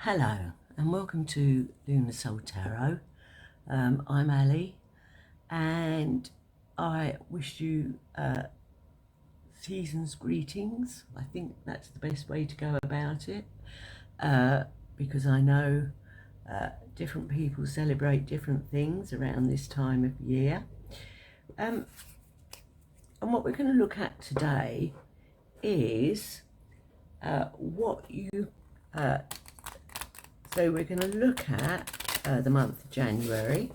Hello and welcome to Lunar Soul Tarot. I'm Ali and I wish you season's greetings. I think that's the best way to go about it because I know different people celebrate different things around this time of year. And what we're going to look at today is what you so we're going to look at the month of January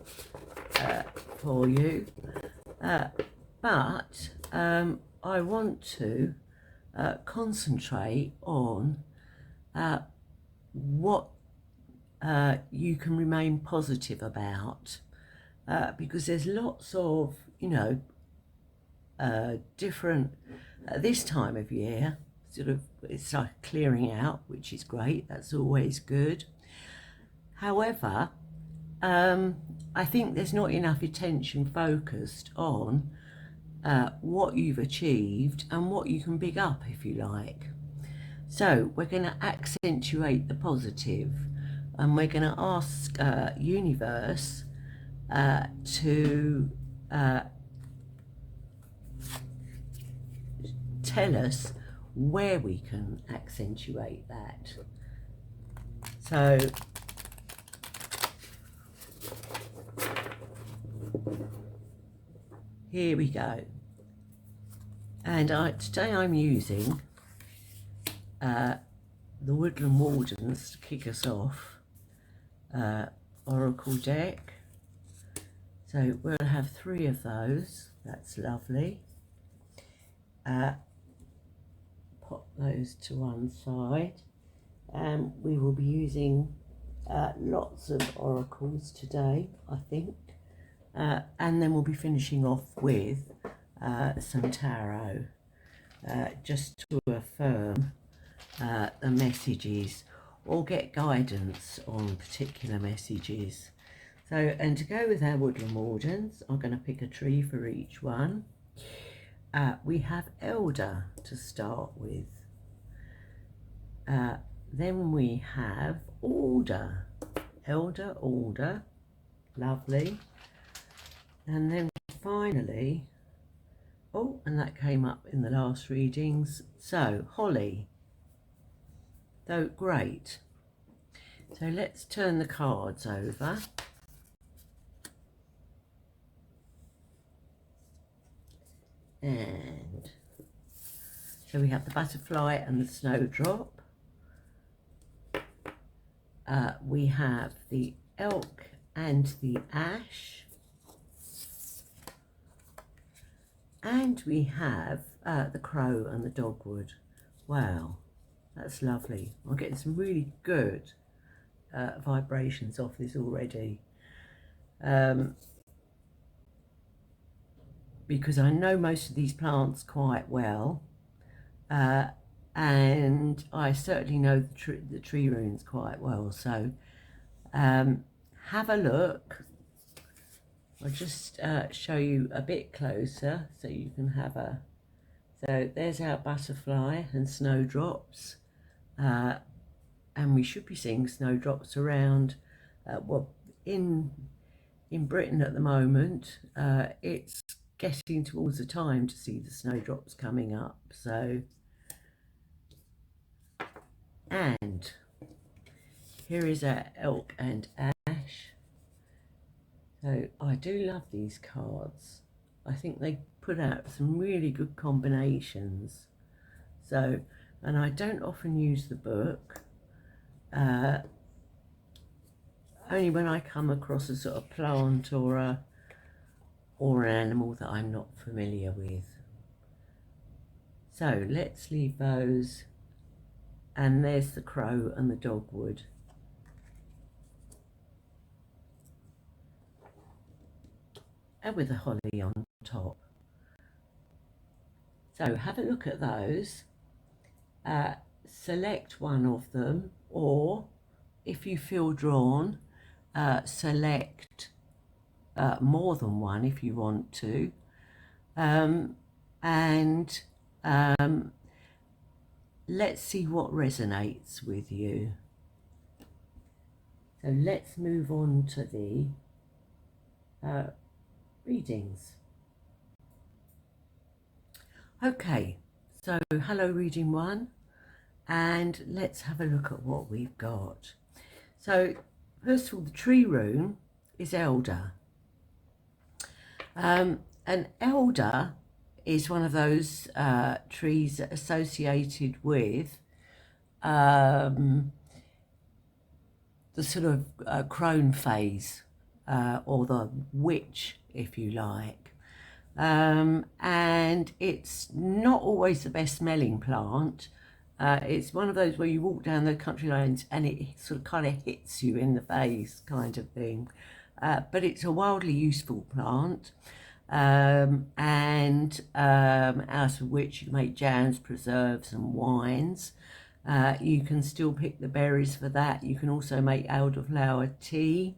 for you, but I want to concentrate on what you can remain positive about, because there's lots of, different, this time of year, sort of, it's like clearing out, which is great, that's always good. However, I think there's not enough attention focused on what you've achieved and what you can big up, if you like. So we're going to accentuate the positive, and we're going to ask universe to tell us where we can accentuate that. So here we go. And today I'm using the Woodland Wardens to kick us off, Oracle deck. So we'll have 3 of those. That's lovely. Pop those to one side. We will be using lots of oracles today, I think. And then we'll be finishing off with some tarot, just to affirm the messages or get guidance on particular messages. So, and to go with our Woodland Wardens, I'm going to pick a tree for each one. We have Elder to start with. Then we have Order. Elder, Order. Lovely. And then finally, oh, and that came up in the last readings. So, Holly. So, great. So let's turn the cards over. And so we have the butterfly and the snowdrop. We have the elk and the ash. And we have the crow and the dogwood. Wow, that's lovely. I'm getting some really good vibrations off this already. Because I know most of these plants quite well, and I certainly know the tree runes quite well. So have a look. I'll just show you a bit closer so you can have a... So there's our butterfly and snowdrops, and we should be seeing snowdrops around, well, in Britain at the moment. It's getting towards the time to see the snowdrops coming up. So, and here is our elk and ash. So I do love these cards. I think they put out some really good combinations. So, and I don't often use the book, only when I come across a sort of plant or an animal that I'm not familiar with. So let's leave those, and there's the crow and the dogwood. And with the holly on top. So have a look at those, select one of them, or if you feel drawn, select more than one if you want to, and let's see what resonates with you. So let's move on to the readings. Okay, so hello reading one, and let's have a look at what we've got. So first of all, the tree rune is elder. An elder is one of those trees associated with the sort of crone phase, or the witch, if you like. And it's not always the best smelling plant. It's one of those where you walk down the country lanes and it sort of kind of hits you in the face kind of thing. But it's a wildly useful plant, and out of which you make jams, preserves and wines. You can still pick the berries for that. You can also make elderflower tea.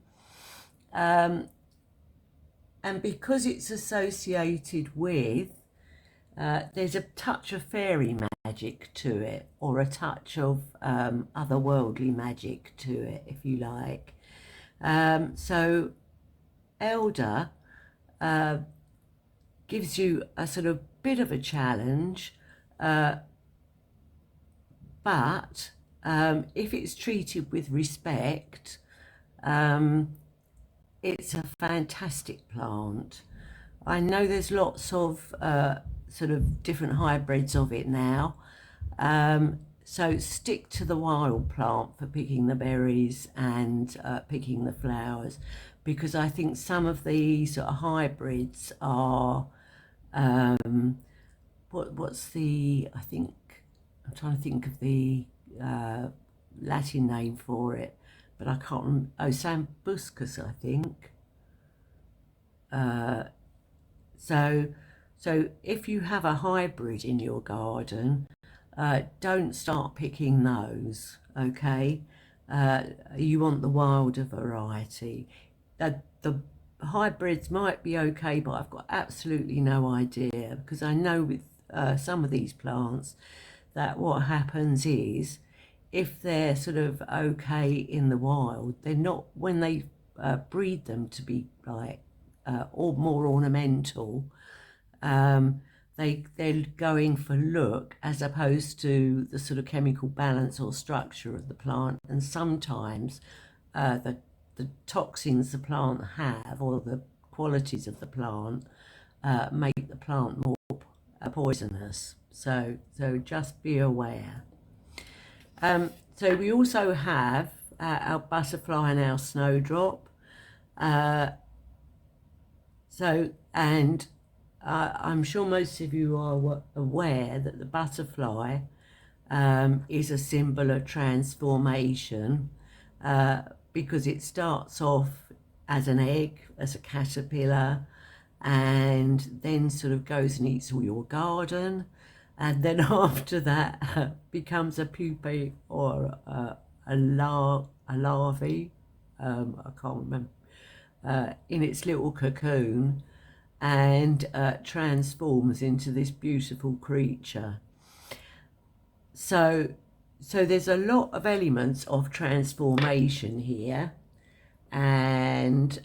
And because it's associated with, there's a touch of fairy magic to it, or a touch of otherworldly magic to it, if you like. So elder gives you a sort of bit of a challenge, but if it's treated with respect, it's a fantastic plant. I know there's lots of sort of different hybrids of it now, so stick to the wild plant for picking the berries and picking the flowers, because I think some of the sort of hybrids are what's the, I think, I'm trying to think of the Latin name for it, but I can't remember. Oh, Sambucus, I think. So if you have a hybrid in your garden, don't start picking those, okay? You want the wilder variety. The hybrids might be okay, but I've got absolutely no idea, because I know with some of these plants that what happens is, if they're sort of okay in the wild, they're not, when they breed them to be like or more ornamental, they're going for look as opposed to the sort of chemical balance or structure of the plant. And sometimes the toxins the plant have, or the qualities of the plant, make the plant more poisonous. So just be aware. So we also have our butterfly and our snowdrop. I'm sure most of you are aware that the butterfly is a symbol of transformation, because it starts off as an egg, as a caterpillar, and then sort of goes and eats all your garden, and then after that becomes a pupae or a larvae, I can't remember, in its little cocoon, and transforms into this beautiful creature. So there's a lot of elements of transformation here, and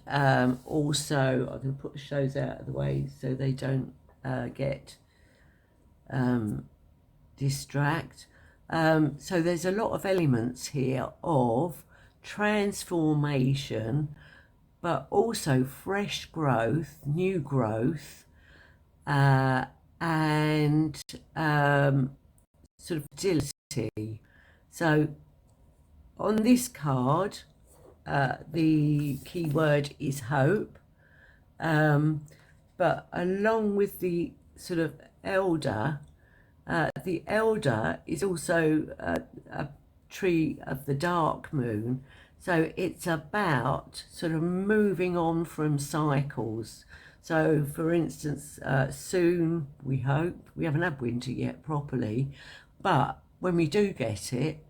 also I'm going to put the shows out of the way so they don't get distract. So there's a lot of elements here of transformation, but also fresh growth, new growth, and sort of fertility. So on this card, the key word is hope, but along with the sort of elder, the elder is also a tree of the dark moon. So it's about sort of moving on from cycles. So for instance, soon, we hope, we haven't had winter yet properly, but when we do get it,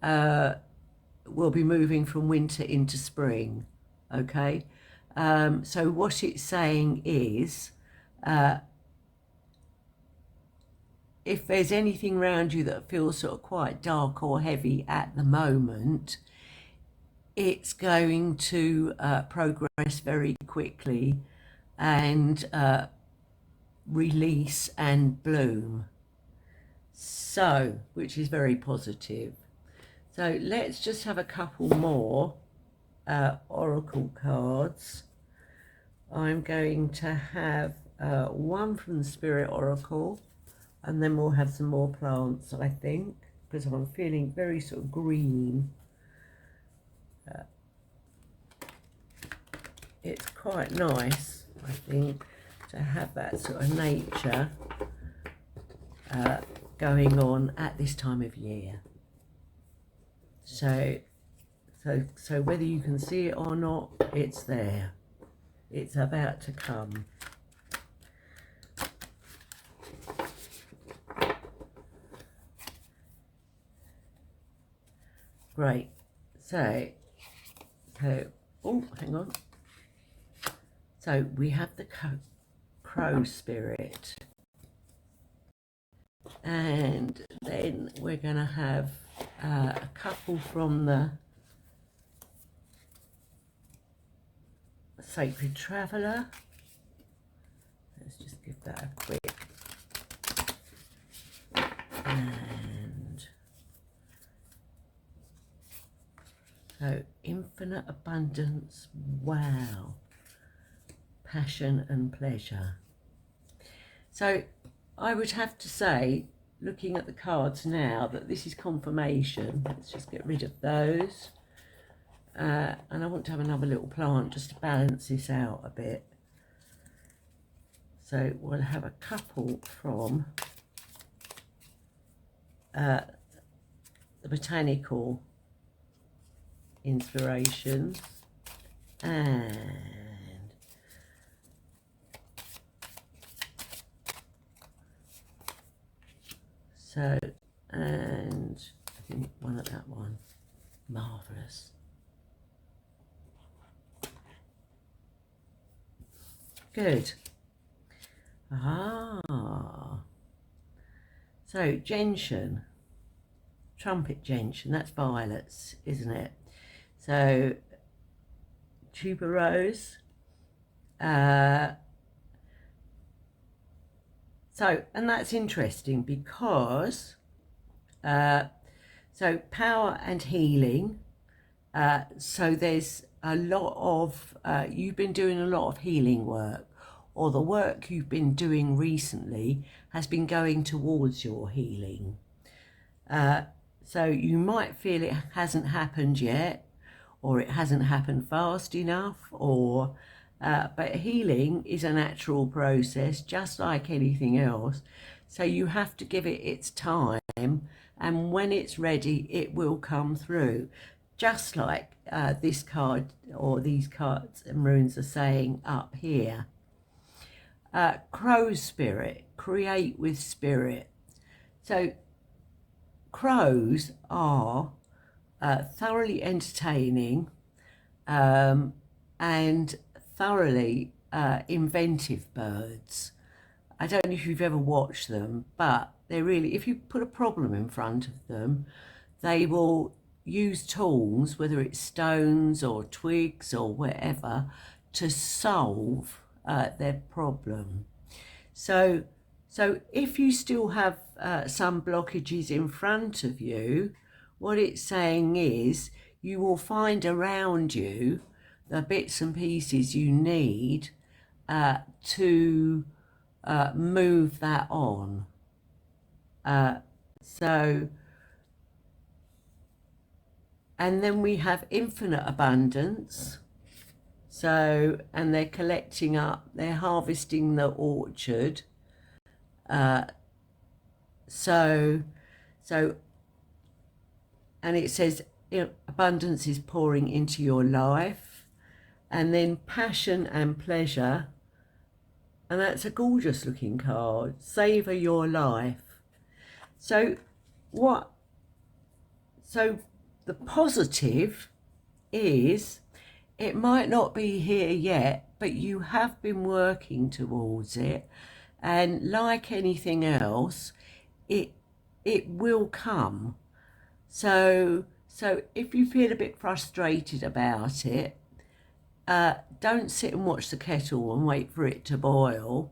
we'll be moving from winter into spring, okay? So what it's saying is, if there's anything around you that feels sort of quite dark or heavy at the moment, it's going to progress very quickly and release and bloom. So, which is very positive. So let's just have a couple more oracle cards. I'm going to have one from the Spirit Oracle, and then we'll have some more plants, I think, because I'm feeling very sort of green. It's quite nice, I think, to have that sort of nature going on at this time of year. So whether you can see it or not, it's there. It's about to come. Great. So, oh, hang on. So we have the crow spirit. And then we're going to have a couple from the Sacred Traveller. Let's just give that a quick. And so infinite abundance, wow, passion and pleasure. So I would have to say, looking at the cards now, that this is confirmation. Let's just get rid of those. And I want to have another little plant just to balance this out a bit. So we'll have a couple from the botanical inspirations, and so, and I think one of that one, marvellous. Good. So gentian, trumpet gentian, that's violets, isn't it? So tuberose. So, and that's interesting because so power and healing. So there's a lot of you've been doing a lot of healing work, or the work you've been doing recently has been going towards your healing. So you might feel it hasn't happened yet, or it hasn't happened fast enough, or but healing is a natural process, just like anything else. So you have to give it its time, and when it's ready, it will come through. Just like this card, or these cards and runes are saying up here. Crow spirit, create with spirit. So crows are thoroughly entertaining and thoroughly inventive birds. I don't know if you've ever watched them, but they're really, if you put a problem in front of them, they will use tools, whether it's stones or twigs or whatever, to solve their problem. So if you still have some blockages in front of you, what it's saying is you will find around you the bits and pieces you need to move that on. And then we have infinite abundance. So, and they're collecting up, they're harvesting the orchard. So, and it says abundance is pouring into your life. And then passion and pleasure. And that's a gorgeous looking card. Savor your life. So the positive is, it might not be here yet, but you have been working towards it. And like anything else, it will come. So So if you feel a bit frustrated about it, don't sit and watch the kettle and wait for it to boil.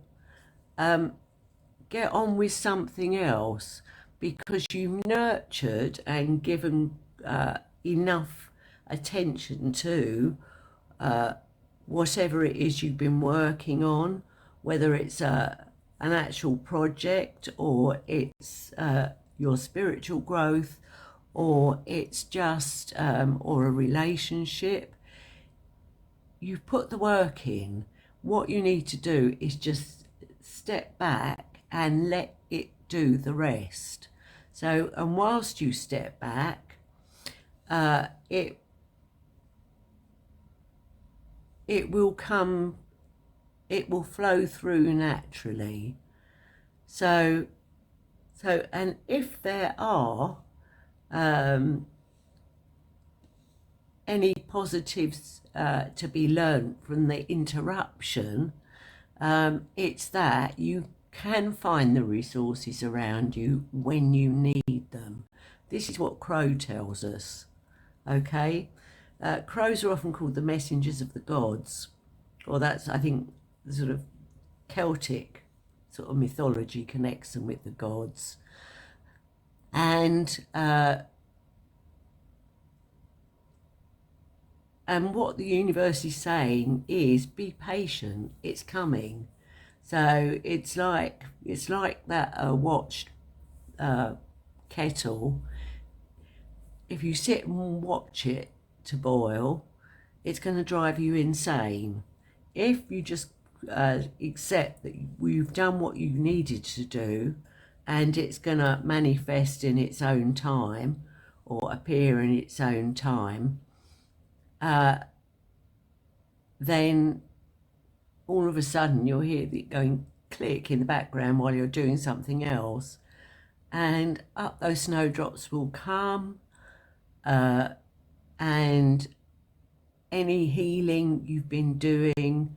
Get on with something else, because you've nurtured and given enough attention to whatever it is you've been working on, whether it's an actual project, or it's your spiritual growth, or it's just or a relationship. You've put the work in. What you need to do is just step back and let it do the rest. So, and whilst you step back, it will come, it will flow through naturally. So and if there are any positives to be learned from the interruption, it's that you can find the resources around you when you need them. This is what Crow tells us, okay? Crows are often called the messengers of the gods, or that's, I think, the sort of Celtic sort of mythology connects them with the gods. And what the universe is saying is, be patient, it's coming. So it's like that watched kettle. If you sit and watch it to boil, it's going to drive you insane. If you just accept that you've done what you needed to do, and it's going to manifest in its own time, or appear in its own time, then all of a sudden you'll hear it going click in the background while you're doing something else, and up those snowdrops will come, and any healing you've been doing,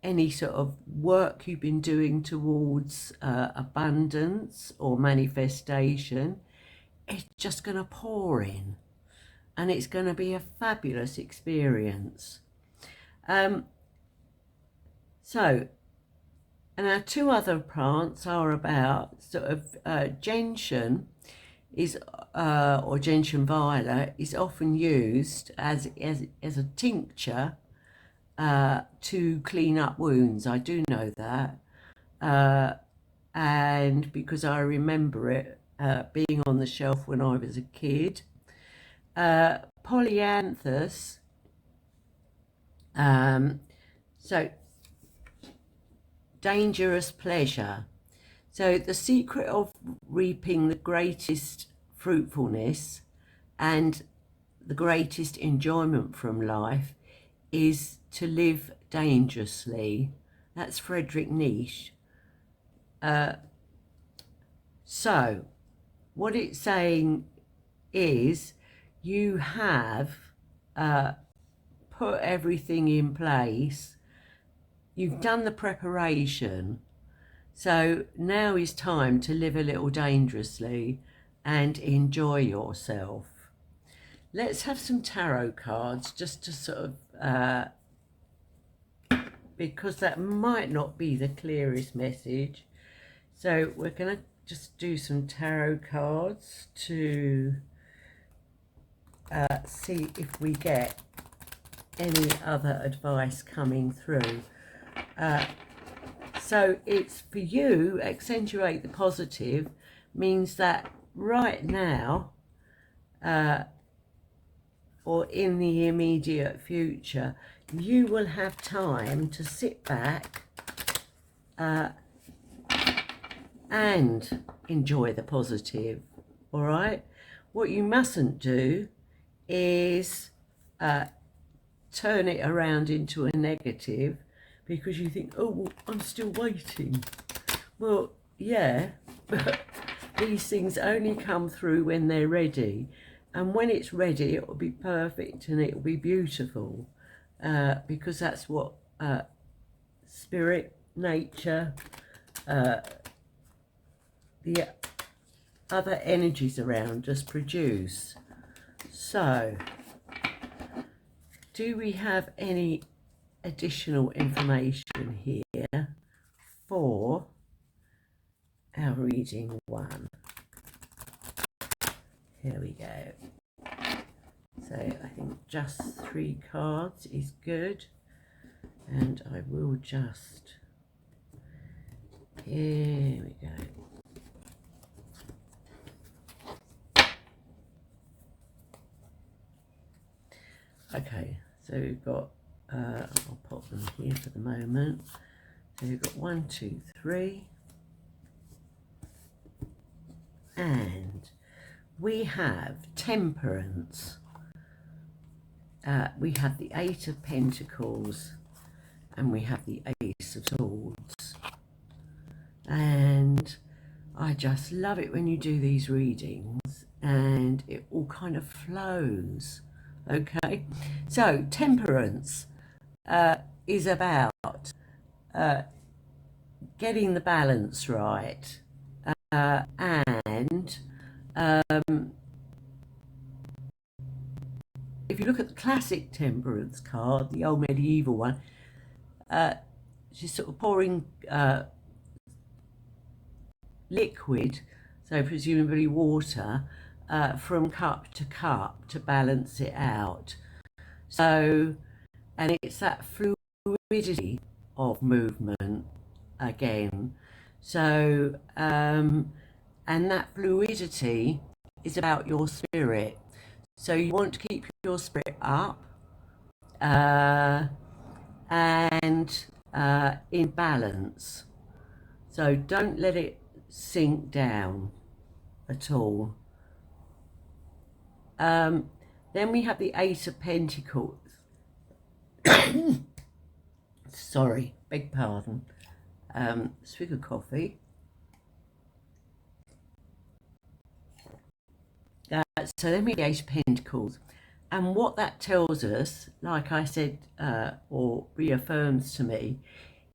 any sort of work you've been doing towards abundance or manifestation, it's just going to pour in, and it's going to be a fabulous experience. So, and our two other plants are about sort of gentian is or gentian viola is often used as a tincture to clean up wounds. I do know that, and because I remember it being on the shelf when I was a kid. Polyanthus. So dangerous pleasure. So the secret of reaping the greatest fruitfulness and the greatest enjoyment from life is to live dangerously. That's Friedrich Nietzsche. So what it's saying is, you have put everything in place. You've done the preparation. So now is time to live a little dangerously and enjoy yourself. Let's have some tarot cards just to sort of, because that might not be the clearest message. So we're going to just do some tarot cards to see if we get any other advice coming through. So it's for you, accentuate the positive, means that right now, or in the immediate future, you will have time to sit back and enjoy the positive, all right? What you mustn't do is turn it around into a negative, because you think, oh, well, I'm still waiting. Well, yeah, but these things only come through when they're ready. And when it's ready, it will be perfect and it will be beautiful, because that's what spirit, nature, the other energies around us produce. So, do we have any additional information here for our reading one? Here we go. So I think just 3 cards is good, and I will just, here we go. Okay, so we've got, I'll pop them here for the moment. So we've got 1, 2, 3, and we have Temperance. We have the 8 of Pentacles, and we have the Ace of Swords. And I just love it when you do these readings and it all kind of flows. Okay, so Temperance is about getting the balance right, and if you look at the classic Temperance card, the old medieval one, she's sort of pouring liquid, so presumably water, from cup to balance it out. So, and it's that fluidity of movement again. So, and that fluidity is about your spirit. So you want to keep your spirit up and in balance. So don't let it sink down at all. Then we have the 8 of Pentacles. Sorry, beg pardon. Swig of coffee. So then we have the 8 of Pentacles. And what that tells us, like I said, or reaffirms to me,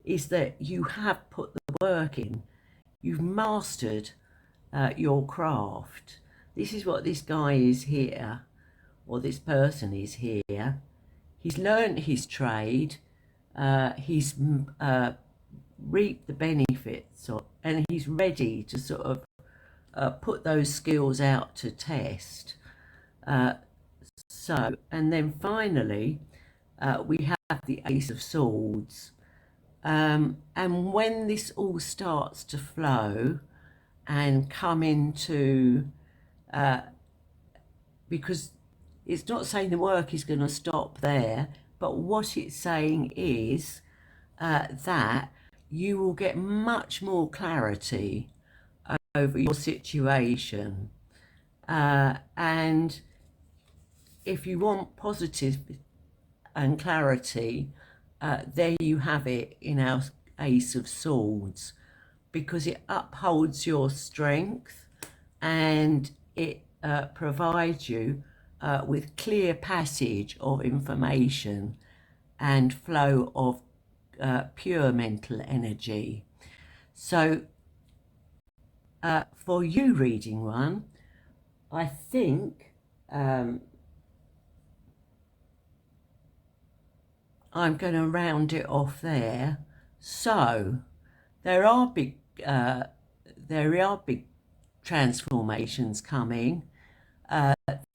is that you have put the work in. You've mastered your craft. This is what this guy is here, or this person is here. He's learned his trade. He's reaped the benefits, and he's ready to sort of put those skills out to test. So, and then finally, we have the Ace of Swords. And when this all starts to flow and come into, because it's not saying the work is going to stop there, but what it's saying is that you will get much more clarity over your situation. And if you want positive and clarity, there you have it in our Ace of Swords, because it upholds your strength and it provides you with clear passage of information and flow of pure mental energy. So for you, reading one, I think I'm going to round it off there. So there are big transformations coming.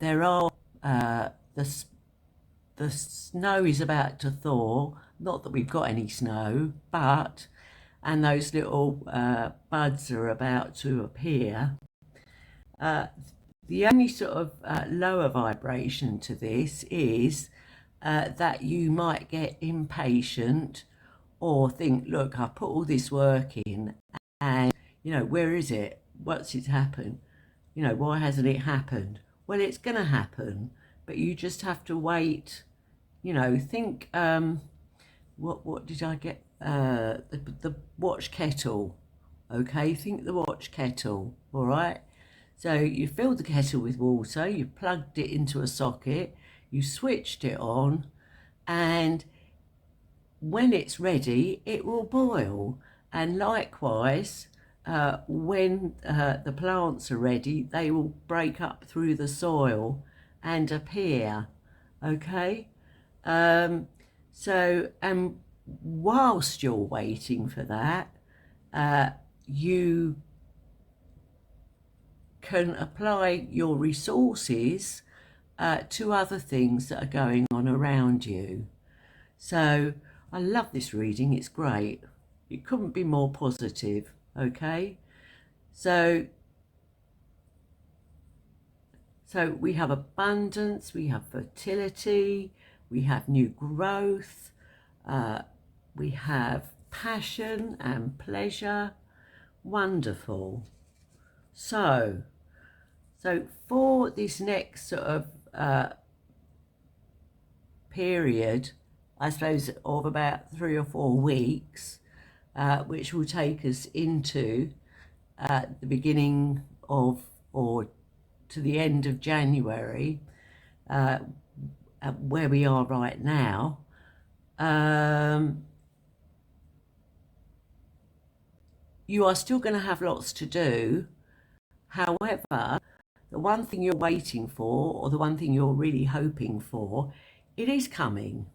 There are the snow is about to thaw. Not that we've got any snow, but and those little buds are about to appear. The only sort of lower vibration to this is that you might get impatient or think, look, I put all this work in and, you know, where is it? What's it happened? You know, why hasn't it happened? Well, it's going to happen, but you just have to wait, you know, think, what did I get? The watch kettle, okay? Think the watch kettle, all right? So you filled the kettle with water, you plugged it into a socket, you switched it on, and when it's ready, it will boil. And likewise, when the plants are ready, they will break up through the soil and appear. Okay, so whilst you're waiting for that, you can apply your resources to other things that are going on around you. So I love this reading, it's great. It couldn't be more positive, okay? So we have abundance, we have fertility, we have new growth, we have passion and pleasure. Wonderful. So for this next sort of period, I suppose of about 3 or 4 weeks, which will take us into the beginning of, or to the end of January, where we are right now, you are still going to have lots to do. However, the one thing you're waiting for, or the one thing you're really hoping for, it is coming.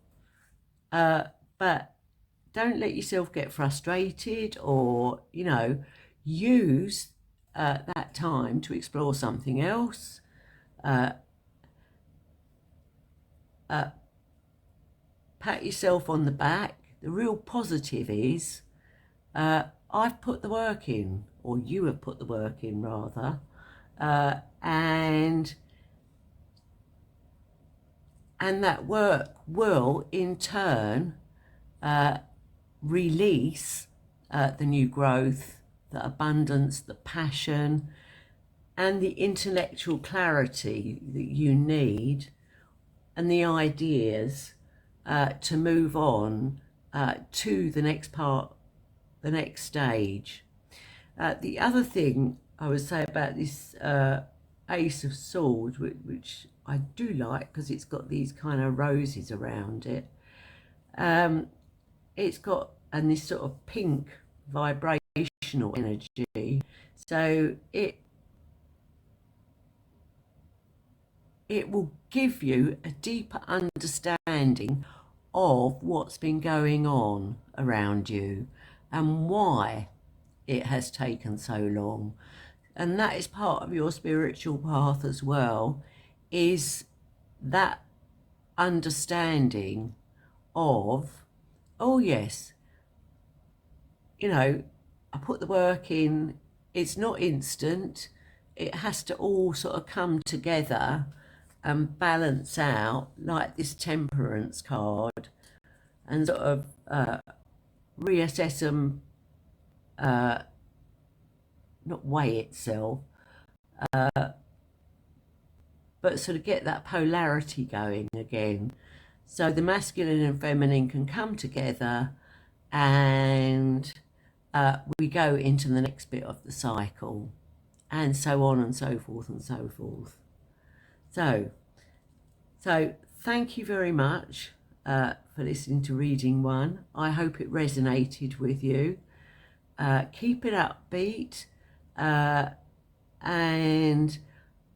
But don't let yourself get frustrated, or, you know, use that time to explore something else. Pat yourself on the back. The real positive is I've put the work in, or you have put the work in rather, and that work will in turn release the new growth, the abundance, the passion, and the intellectual clarity that you need, and the ideas to move on to the next part, the next stage. The other thing I would say about this Ace of Swords, which I do like because it's got these kind of roses around it, it's got, and this sort of pink vibrational energy, so it will give you a deeper understanding of what's been going on around you and why it has taken so long. And that is part of your spiritual path as well, is that understanding of, oh yes, you know, I put the work in, it's not instant, it has to all sort of come together and balance out, like this Temperance card, and sort of reassess them, not weigh itself, but sort of get that polarity going again. So the masculine and feminine can come together, and we go into the next bit of the cycle, and so on and so forth and so forth. So thank you very much for listening to reading 1. I hope it resonated with you. Keep it upbeat, and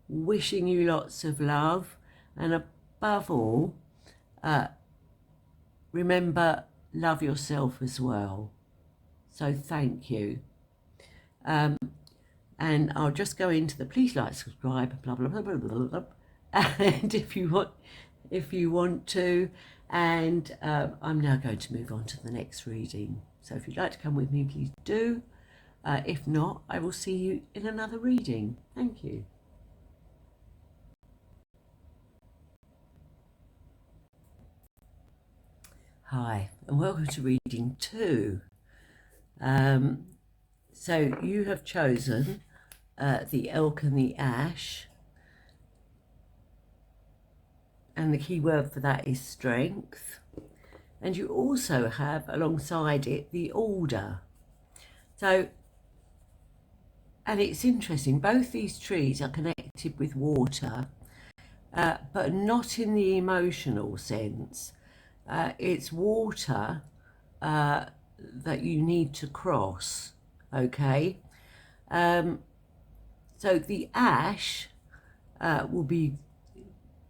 wishing you lots of love, and above all, remember, love yourself as well. So thank you. And I'll just go into the please like, subscribe, blah blah blah blah blah blah, and if you want to, and I'm now going to move on to the next reading. So if you'd like to come with me, please do. If not, I will see you in another reading. Thank you. Hi, and welcome to reading 2. So you have chosen the Elk and the Ash, and the key word for that is strength. And you also have alongside it the Alder. So, and it's interesting, both these trees are connected with water, but not in the emotional sense. It's water that you need to cross, okay? So the ash will be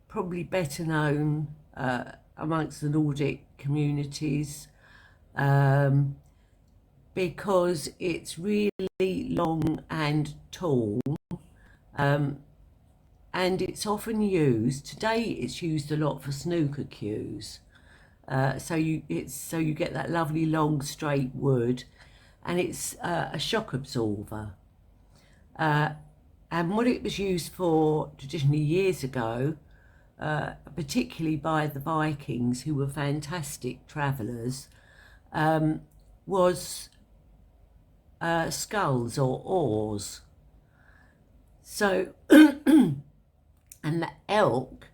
probably better known amongst the Nordic communities, because it's really long and tall, and it's often used, today it's used a lot for snooker cues. So you get that lovely long straight wood, and it's a shock absorber. And what it was used for traditionally years ago, particularly by the Vikings, who were fantastic travellers, was skulls or oars. So, and the elk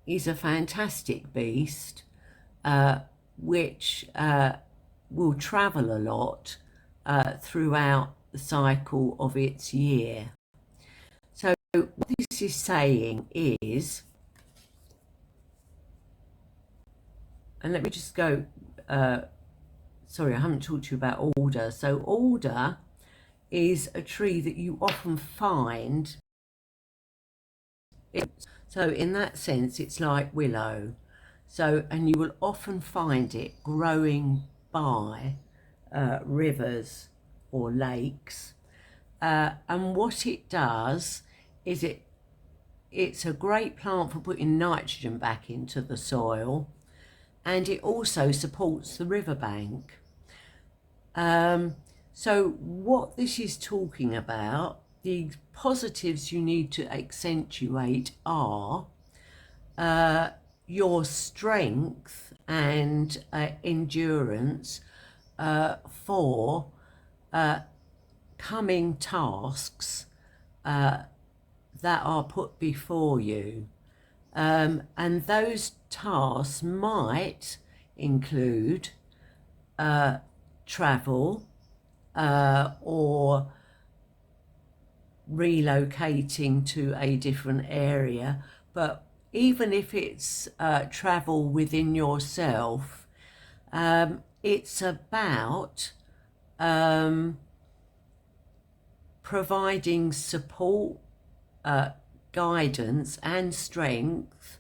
is a fantastic beast, which will travel a lot throughout the cycle of its year. So what this is saying is, and let me just go, sorry, I haven't talked to you about alder. So alder is a tree that you often find. So in that sense, it's like willow. So, and you will often find it growing by rivers or lakes. And what it does is it's a great plant for putting nitrogen back into the soil, and it also supports the riverbank. So what this is talking about, the positives you need to accentuate are your strength and endurance for coming tasks that are put before you. And those tasks might include travel or relocating to a different area. But even if it's travel within yourself, it's about providing support, guidance and strength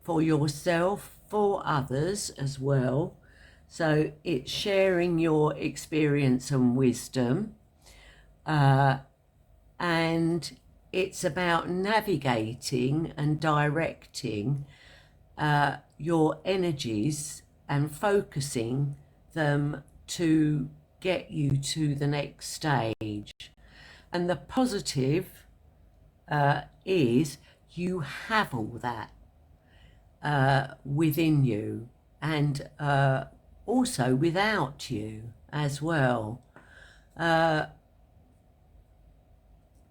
for yourself, for others as well. So it's sharing your experience and wisdom, and it's about navigating and directing your energies and focusing them to get you to the next stage. And the positive is you have all that within you, and also without you as well.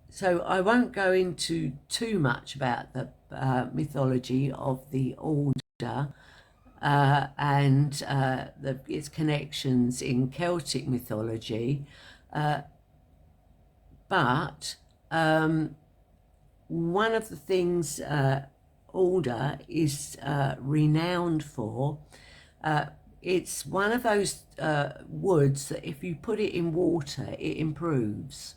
So I won't go into too much about the mythology of the order and its connections in Celtic mythology, but one of the things order is renowned for, it's one of those woods that if you put it in water, it improves.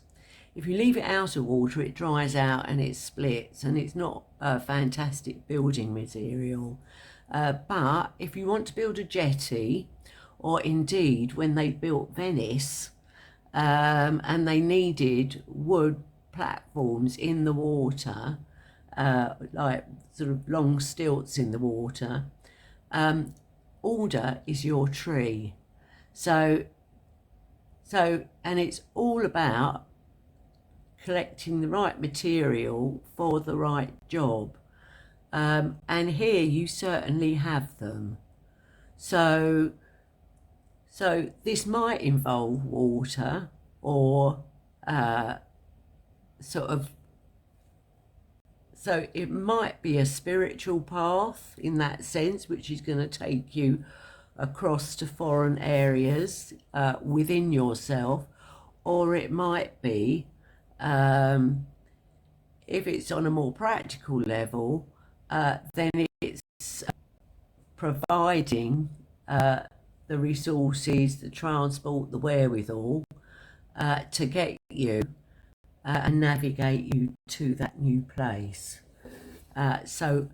If you leave it out of water, it dries out and it splits, and it's not a fantastic building material. But if you want to build a jetty, or indeed when they built Venice, and they needed wood platforms in the water, like sort of long stilts in the water, alder is your tree. So and it's all about collecting the right material for the right job, and here you certainly have them. So this might involve water, or so it might be a spiritual path in that sense, which is going to take you across to foreign areas within yourself, or it might be, if it's on a more practical level, then it's providing the resources, the transport, the wherewithal to get you and navigate you to that new place. So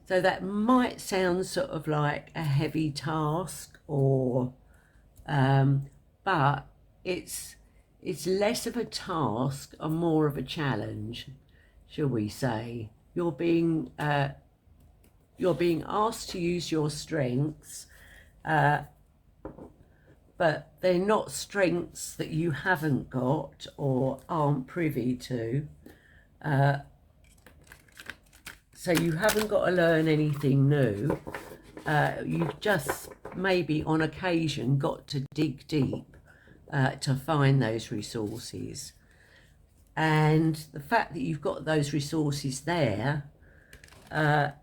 that might sound sort of like a heavy task, or but it's less of a task and more of a challenge, shall we say. You're being asked to use your strengths, but they're not strengths that you haven't got or aren't privy to. So you haven't got to learn anything new. You've just maybe on occasion got to dig deep to find those resources. And the fact that you've got those resources there and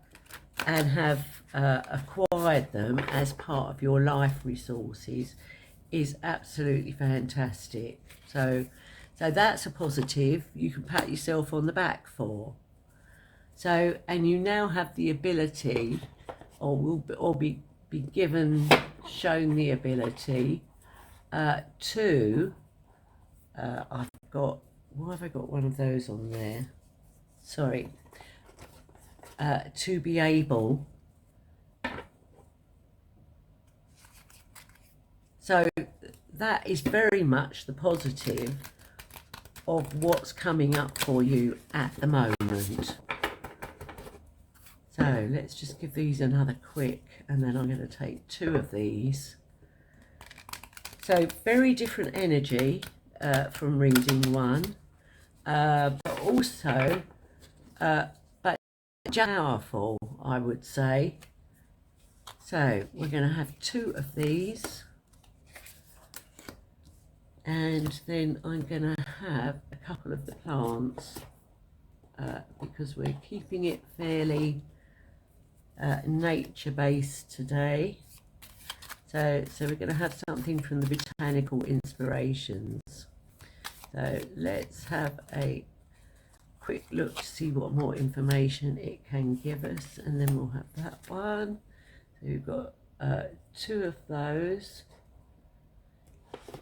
have acquired them as part of your life resources is absolutely fantastic. So that's a positive you can pat yourself on the back for. So, and you now have the ability, or will be shown the ability to, I've got, why have I got one of those on there? Sorry. To be able, so that is very much the positive of what's coming up for you at the moment. So let's just give these another quick, and then I'm going to take two of these. So very different energy from reading one, but also but powerful, I would say. So we're going to have two of these, and then I'm going to have a couple of the plants because we're keeping it fairly nature-based today. So we're going to have something from the botanical inspirations. So let's have a quick look to see what more information it can give us, and then we'll have that one. So we've got two of those,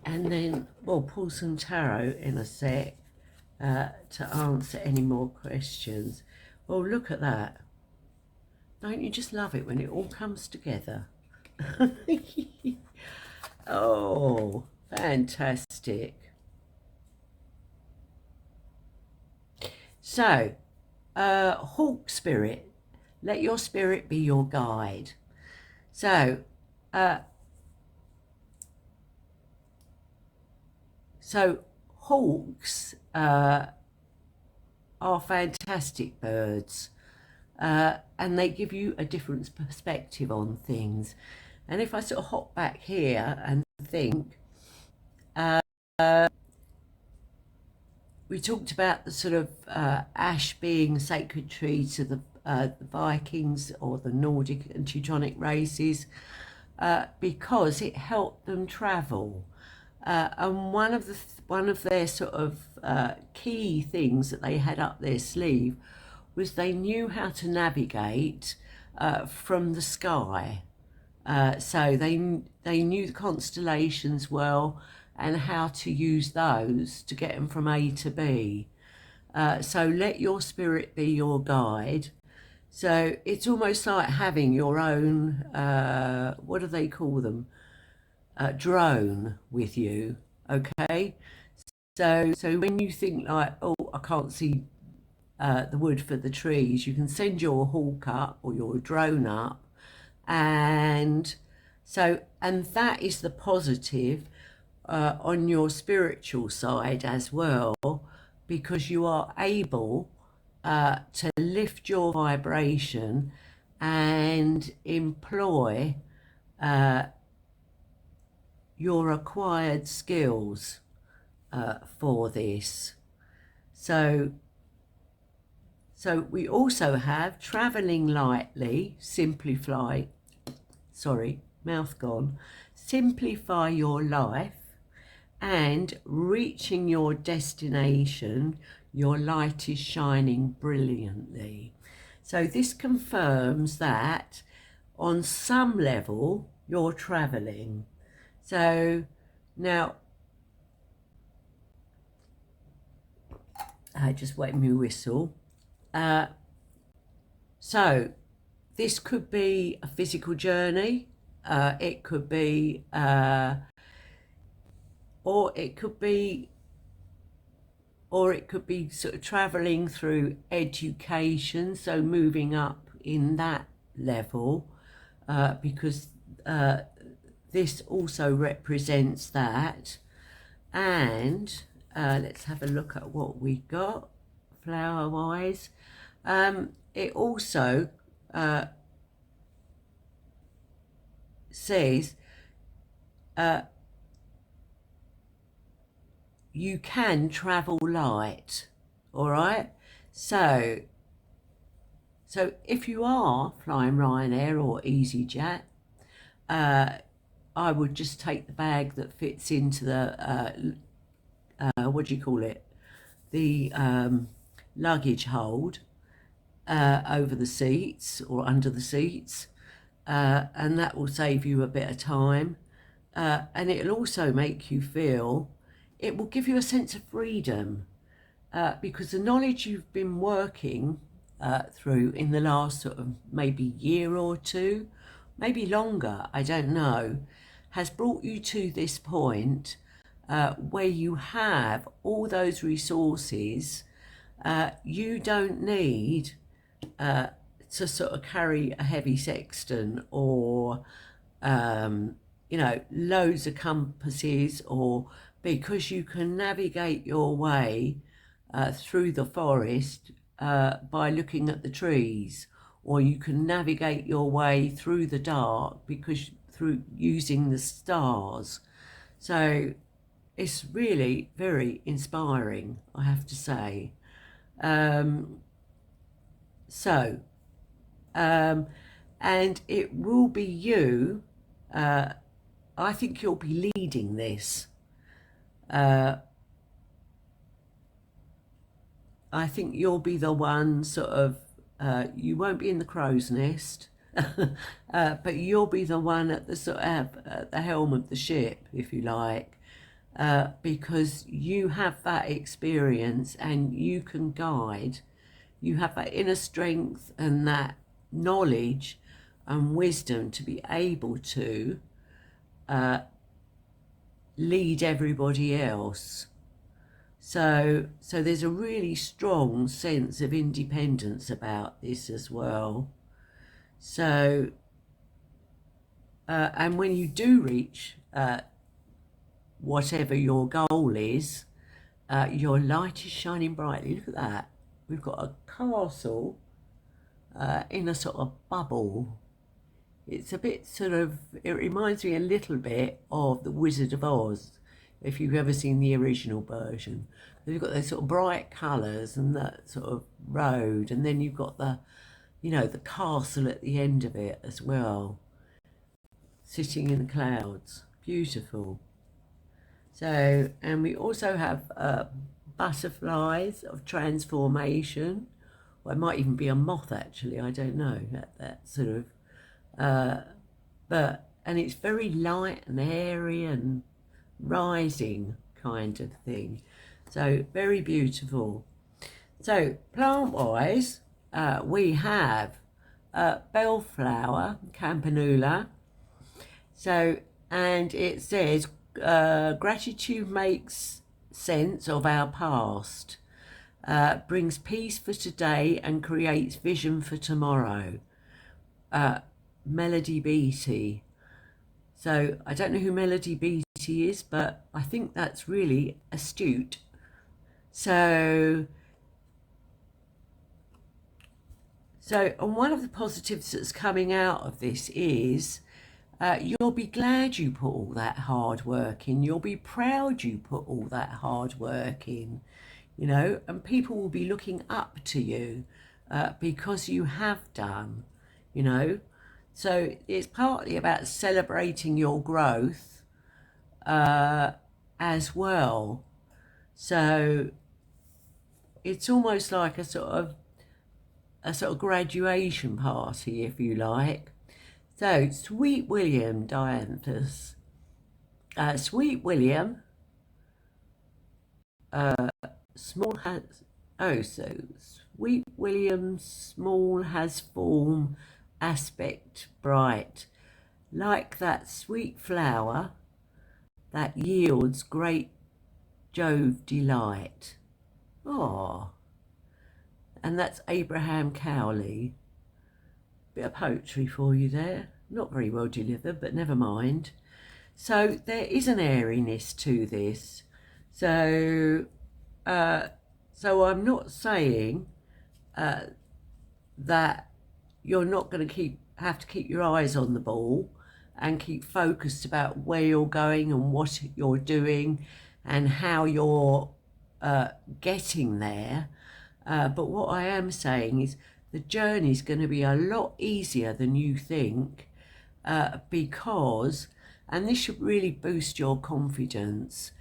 and then we'll pull some tarot in a sec to answer any more questions. Well, look at that. Don't you just love it when it all comes together? Oh, fantastic. So, Hawk Spirit, let your spirit be your guide. So hawks are fantastic birds. And they give you a different perspective on things. And if I sort of hop back here and think, we talked about the sort of ash being a sacred tree to the Vikings or the Nordic and Teutonic races because it helped them travel. And one of their sort of key things that they had up their sleeve was they knew how to navigate from the sky. So they knew the constellations well and how to use those to get them from A to B. So let your spirit be your guide. So it's almost like having your own, what do they call them? Drone with you, okay? So when you think like, oh, I can't see the wood for the trees, you can send your hawk up or your drone up, and that is the positive on your spiritual side as well, because you are able to lift your vibration and employ your acquired skills for this. So we also have traveling lightly, simplify your life, and reaching your destination, your light is shining brilliantly. So this confirms that on some level you're traveling. So now, I just wet my whistle. So this could be a physical journey. It could be, or it could be sort of traveling through education, so moving up in that level, because this also represents that. And let's have a look at what we got flower wise. It also says you can travel light. All right, so if you are flying Ryanair or EasyJet, I would just take the bag that fits into the what do you call it, the luggage hold over the seats or under the seats, and that will save you a bit of time, and it'll also make you feel, it will give you a sense of freedom, because the knowledge you've been working through in the last sort of maybe year or two, maybe longer, I don't know, has brought you to this point where you have all those resources. You don't need to sort of carry a heavy sextant or you know, loads of compasses, or because you can navigate your way through the forest by looking at the trees, or you can navigate your way through the dark because through using the stars. So it's really very inspiring, I have to say. And it will be you, I think you'll be leading this. I think you'll be the one sort of, you won't be in the crow's nest, but you'll be the one at the sort of at the helm of the ship, if you like, because you have that experience and you can guide. You have that inner strength and that knowledge and wisdom to be able to lead everybody else. So there's a really strong sense of independence about this as well. So, and when you do reach whatever your goal is, your light is shining brightly. Look at that. We've got a castle in a sort of bubble. It's a bit sort of, it reminds me a little bit of The Wizard of Oz, if you've ever seen the original version. You've got those sort of bright colours and that sort of road, and then you've got the, you know, the castle at the end of it as well, sitting in the clouds. Beautiful. So, and we also have butterflies of transformation, or it might even be a moth actually, I don't know, that sort of, and it's very light and airy and rising kind of thing. So very beautiful. So plant wise, we have bellflower, campanula. So, and it says gratitude makes sense of our past, brings peace for today and creates vision for tomorrow. Melody Beattie. So I don't know who Melody Beattie is, but I think that's really astute. So and one of the positives that's coming out of this is you'll be glad you put all that hard work in. You'll be proud you put all that hard work in, you know, and people will be looking up to you because you have done, you know. So it's partly about celebrating your growth as well. So it's almost like a sort of graduation party, if you like. So, Sweet William Dianthus. Sweet William, small has, so Sweet William, small has form, aspect bright, like that sweet flower that yields great Jove delight. Oh, and that's Abraham Cowley. Bit of poetry for you there. Not very well delivered, but never mind. So there is an airiness to this. So I'm not saying that you're not going to have to keep your eyes on the ball and keep focused about where you're going and what you're doing and how you're getting there. But what I am saying is the journey is going to be a lot easier than you think, because, and this should really boost your confidence,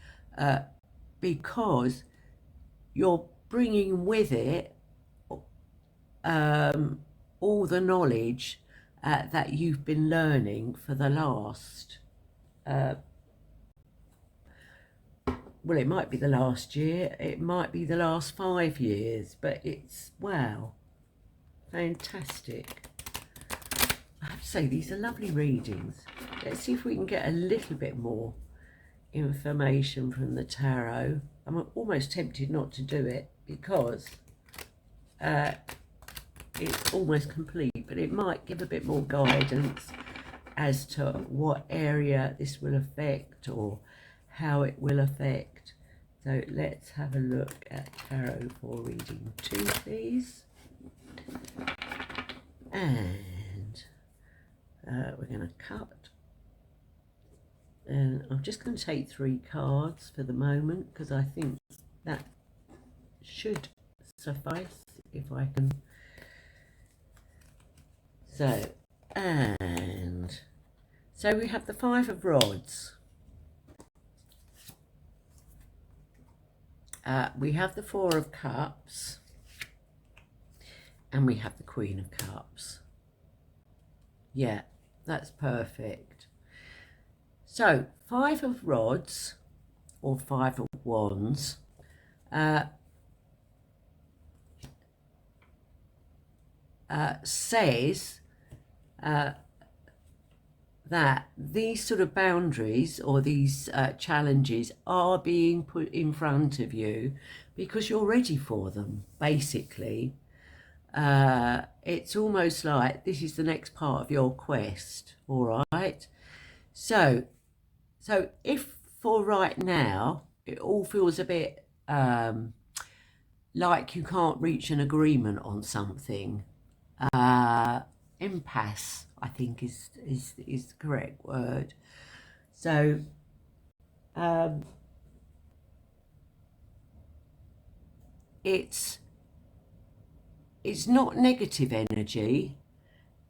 because you're bringing with it all the knowledge that you've been learning for the last, well, it might be the last year, it might be the last 5 years, but it's, wow, fantastic. I have to say, these are lovely readings. Let's see if we can get a little bit more information from the tarot. I'm almost tempted not to do it because it's almost complete, but it might give a bit more guidance as to what area this will affect or how it will affect. So let's have a look at tarot for reading 2, please. And we're going to cut. And I'm just going to take 3 cards for the moment because I think that should suffice if I can. So, and so we have the 5 of Rods. We have the 4 of Cups. And we have the Queen of Cups. Yeah, that's perfect. So, 5 of Rods, or 5 of Wands, says that these sort of boundaries or these challenges are being put in front of you because you're ready for them, basically. It's almost like this is the next part of your quest, all right? So if for right now it all feels a bit like you can't reach an agreement on something, impasse, I think is the correct word. So it's not negative energy,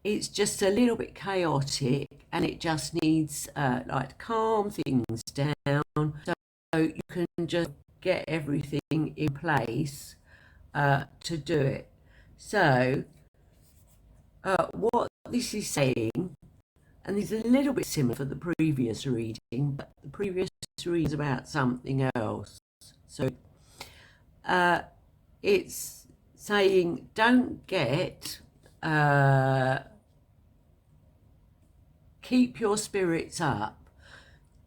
it's just a little bit chaotic and it just needs like to calm things down so you can just get everything in place to do it. So what this is saying, and this is a little bit similar for the previous reading, but the previous reading is about something else. So it's saying don't get, keep your spirits up.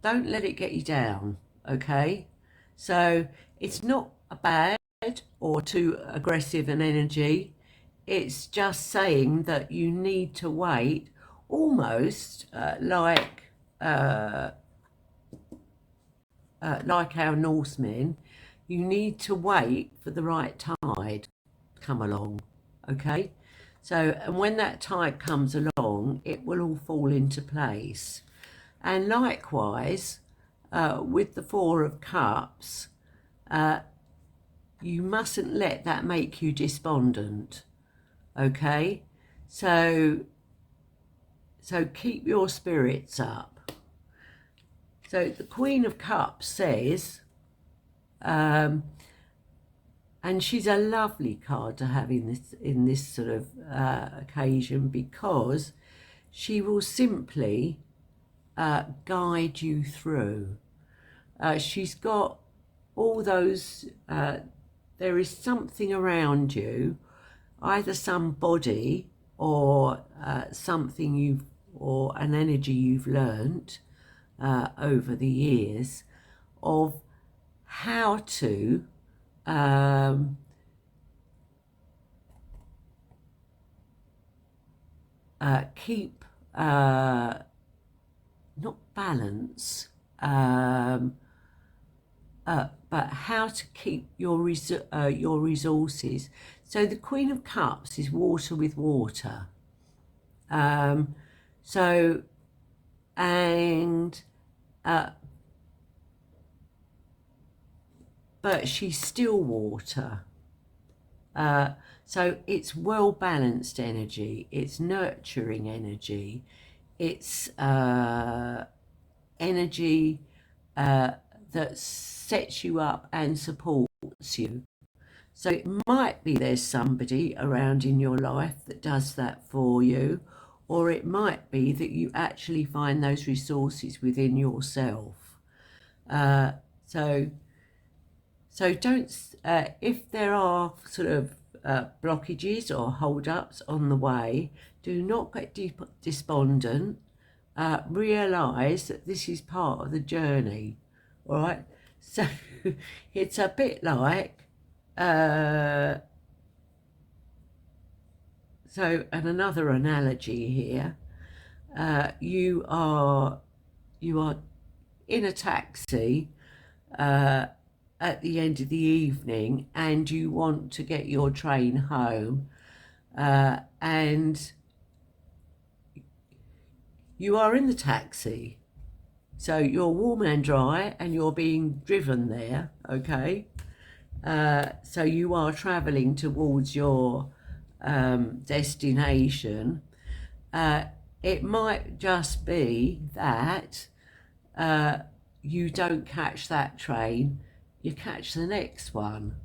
Don't let it get you down, okay? So it's not a bad or too aggressive an energy. It's just saying that you need to wait, almost like our Norsemen. You need to wait for the right tide to come along, okay? So, and when that tide comes along, it will all fall into place. And likewise, with the 4 of Cups, you mustn't let that make you despondent, okay? So keep your spirits up. So the Queen of Cups says, and she's a lovely card to have in this sort of occasion, because she will simply guide you through. She's got all those, there is something around you, either somebody or something you've, or an energy you've learnt over the years of how to keep, not balance, but how to keep your resources. So the Queen of Cups is water with water. So, and but she's still water. So it's well balanced energy, it's nurturing energy, it's energy that sets you up and supports you. So it might be there's somebody around in your life that does that for you, or it might be that you actually find those resources within yourself. So don't, if there are sort of blockages or hold-ups on the way, do not get despondent. Realise that this is part of the journey, all right? So it's a bit like, and another analogy here, you are in a taxi at the end of the evening, and you want to get your train home, and you are in the taxi, so you're warm and dry and you're being driven there, okay? So you are traveling towards your destination. It might just be that you don't catch that train, you catch the next one.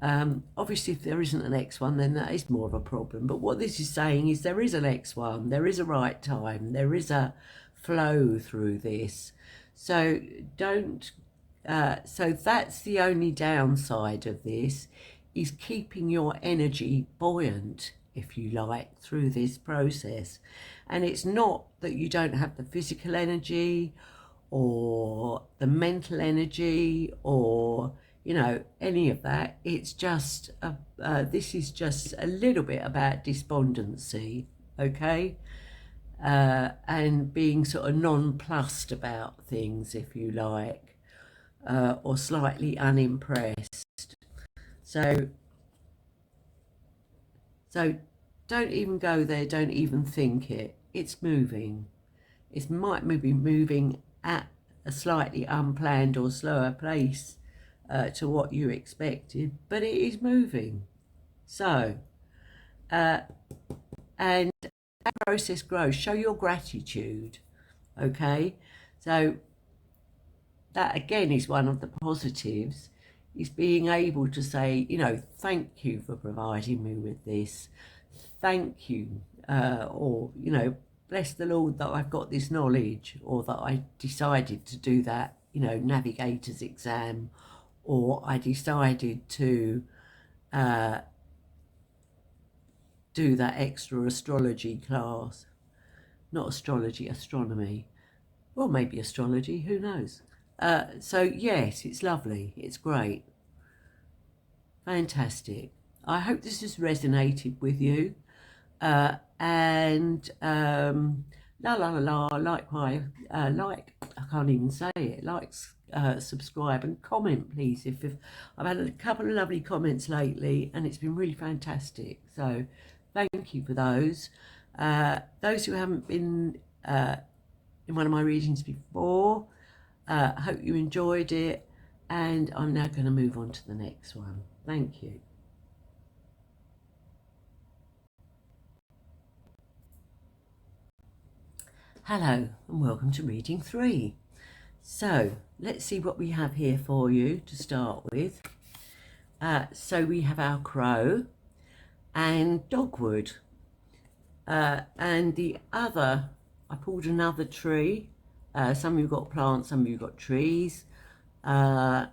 Obviously, if there isn't a next one, then that is more of a problem. But what this is saying is there is a next one, there is a right time, there is a flow through this. So don't, so that's the only downside of this, is keeping your energy buoyant, if you like, through this process. And it's not that you don't have the physical energy or the mental energy or, you know, any of that. It's just, this is just a little bit about despondency, okay? And being sort of nonplussed about things, if you like, or slightly unimpressed. So don't even go there, don't even think it. It's moving. It might be moving at a slightly unplanned or slower pace to what you expected, but it is moving. So, and that process grows. Show your gratitude, okay? So that again is one of the positives, is being able to say, you know, thank you for providing me with this. Thank you, or, you know, bless the Lord that I've got this knowledge, or that I decided to do that, you know, navigator's exam, or I decided to do that extra astrology class. Not astrology, astronomy. Well, maybe astrology, who knows? So yes, it's lovely, it's great. Fantastic. I hope this has resonated with you. And la la la la, likewise, like, I can't even say it, like, subscribe and comment, please. If I've had a couple of lovely comments lately and it's been really fantastic, so thank you for those. Those who haven't been in one of my readings before, I hope you enjoyed it, and I'm now going to move on to the next one. Thank you. Hello and welcome to reading 3. So let's see what we have here for you to start with. So we have our crow and dogwood. And the other, I pulled another tree. Some of you got plants, some of you got trees. So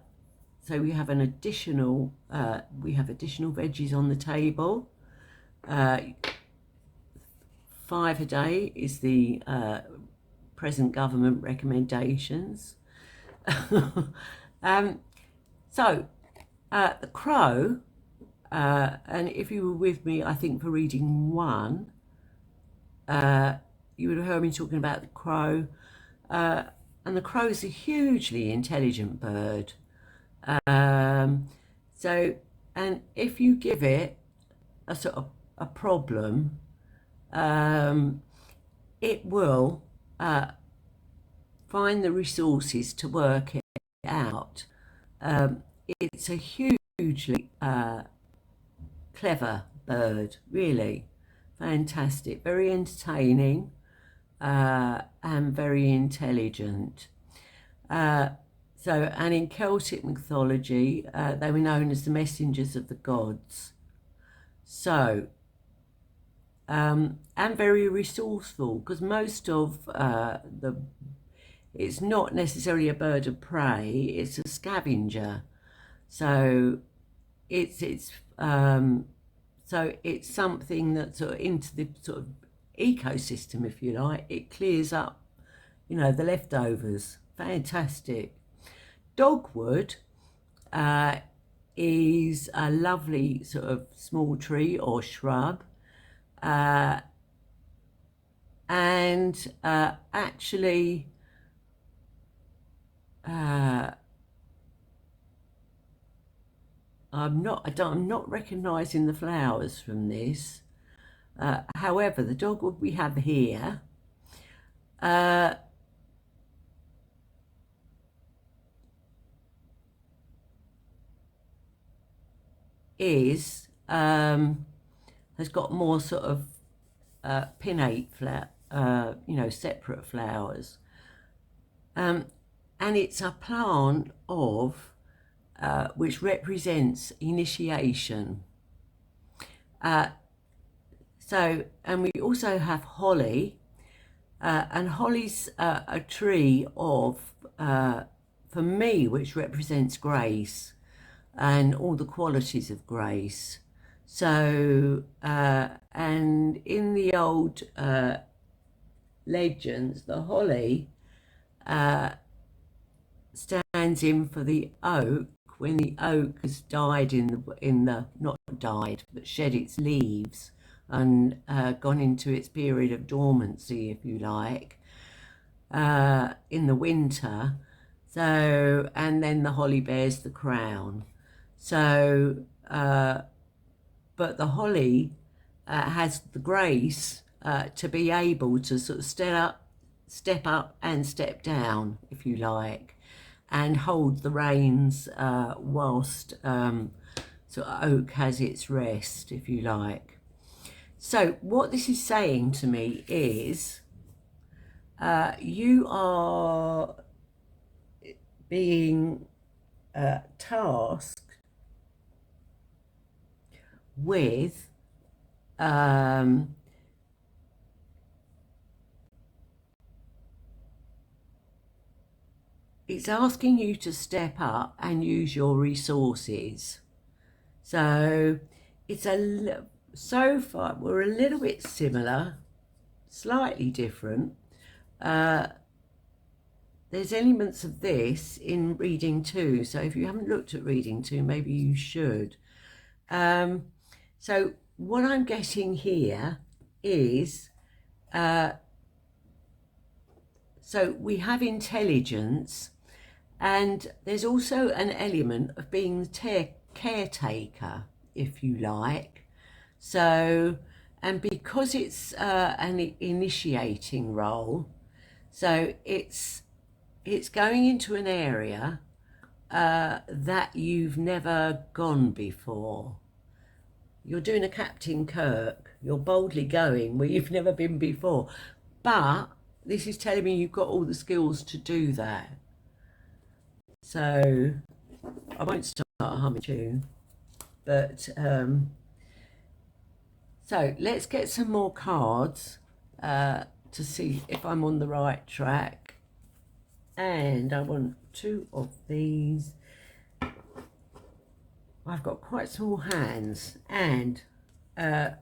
we have an additional, additional veggies on the table. 5 a day is the present government recommendations. So the crow, and if you were with me, I think for reading 1, you would have heard me talking about the crow. And the crow is a hugely intelligent bird. So, and if you give it a sort of a problem, it will find the resources to work it out. It's a hugely clever bird, really fantastic, very entertaining, and very intelligent. And in Celtic mythology, they were known as the messengers of the gods. So, and very resourceful, because most of it's not necessarily a bird of prey, it's a scavenger. So it's something that's sort of into the sort of ecosystem, if you like. It clears up, the leftovers. Fantastic. Dogwood is a lovely sort of small tree or shrub. Actually, I'm not recognizing the flowers from this. However, the dogwood we have here has got more sort of pinnate separate flowers. And it's a plant of which represents initiation. And we also have holly, and holly's a tree of, for me, which represents grace and all the qualities of grace. So, and in the old legends, the holly stands in for the oak when the oak has died not died, but shed its leaves and gone into its period of dormancy, if you like, in the winter. So, and then the holly bears the crown. So, but the holly has the grace to be able to sort of step up and step down, if you like, and hold the reins whilst sort of oak has its rest, if you like. So what this is saying to me is you are being tasked with it's asking you to step up and use your resources. So it's so far we're a little bit similar, slightly different. There's elements of this in reading 2, so if you haven't looked at reading 2, maybe you should. So what I'm getting here is, so we have intelligence, and there's also an element of being caretaker, if you like. So, and because it's an initiating role, so it's going into an area that you've never gone before. You're doing a Captain Kirk. You're boldly going where you've never been before. But this is telling me you've got all the skills to do that. So I won't start a humming tune, but So let's get some more cards to see if I'm on the right track. And I want 2 of these. I've got quite small hands, and I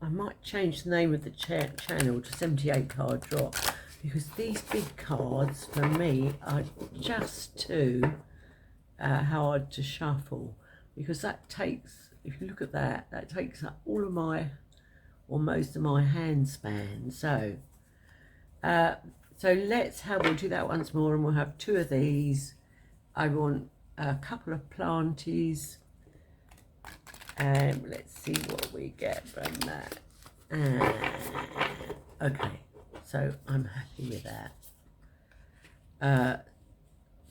might change the name of the channel to 78 card drop, because these big cards for me are just too hard to shuffle, because that takes, if you look at that, that takes up all of my, or most of my hand span. So we'll do that once more, and we'll have 2 of these. I want a couple of planties. Let's see what we get from that. Okay, so I'm happy with that.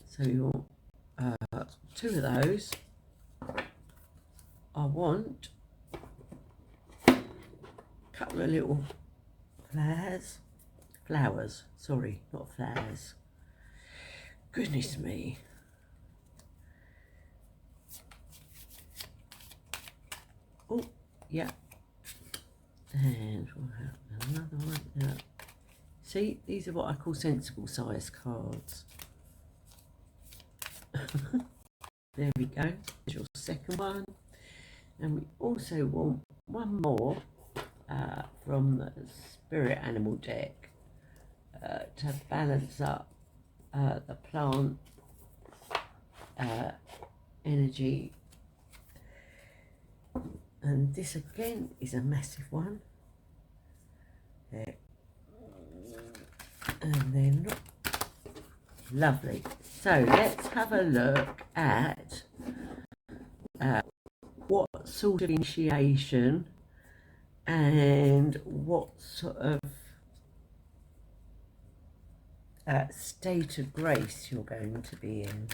So you want 2 of those. I want a couple of little flowers, sorry, not flowers. Goodness me. Oh, yeah. And we'll have another one. Yeah. See, these are what I call sensible size cards. There we go. There's your second one. And we also want one more from the spirit animal deck to balance up the plant energy. And this again is a massive one. There. And they're not lovely. So let's have a look at what sort of initiation and what sort of state of grace you're going to be in.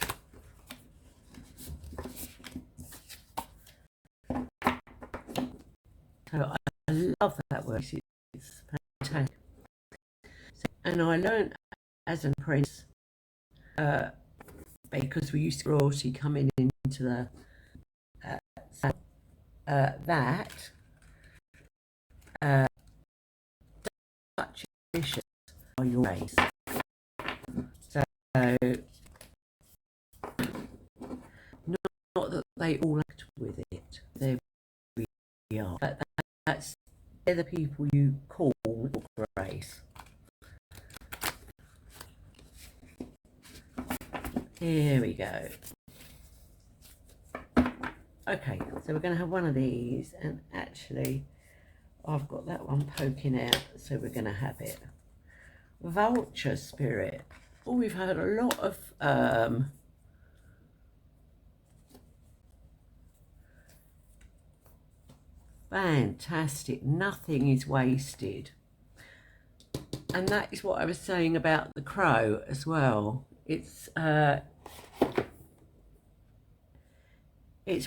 So I love that word. It's fantastic. And I learned as an apprentice, because we used to royalty coming into the that such vicious are your race. So not that they all act with it. There we are. But they're the people you call grace. Here we go. Okay, so we're going to have one of these, and actually I've got that one poking out, so we're going to have it. Vulture spirit. Oh, we've had a lot of fantastic. Nothing is wasted. And that is what I was saying about the crow as well. It's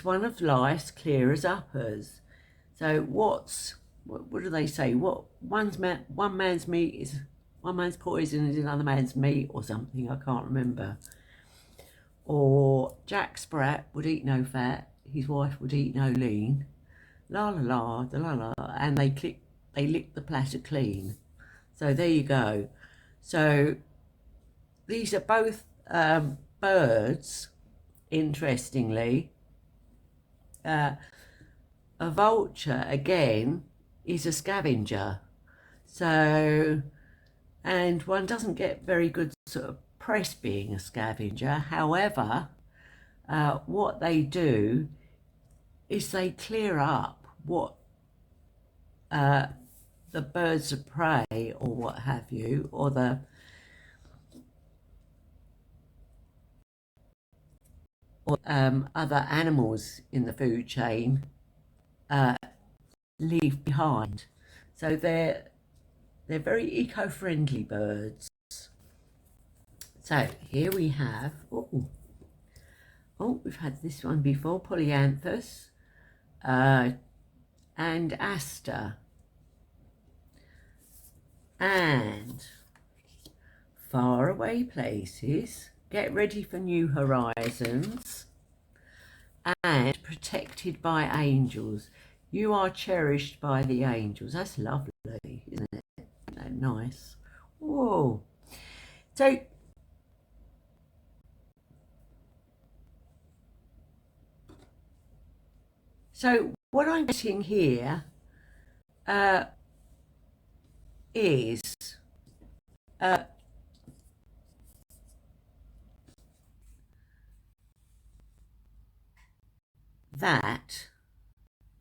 one of life's clearest uppers. So what do they say? What one man's meat is, one man's poison is another man's meat, or something, I can't remember. Or Jack Sprat would eat no fat, his wife would eat no lean. La la la, da la la, and they lick the platter clean. So there you go. So these are both birds, interestingly. A vulture, again, is a scavenger. So, and one doesn't get very good sort of press being a scavenger. However, what they do is they clear up what the birds of prey, or what have you, or the other animals in the food chain leave behind. So they're very eco-friendly birds. So here we have, we've had this one before, Polyanthus and Aster. And far away places, get ready for new horizons, and protected by angels. You are cherished by the angels. That's lovely, isn't it? Isn't that nice? Whoa. So what I'm getting here is uh, that,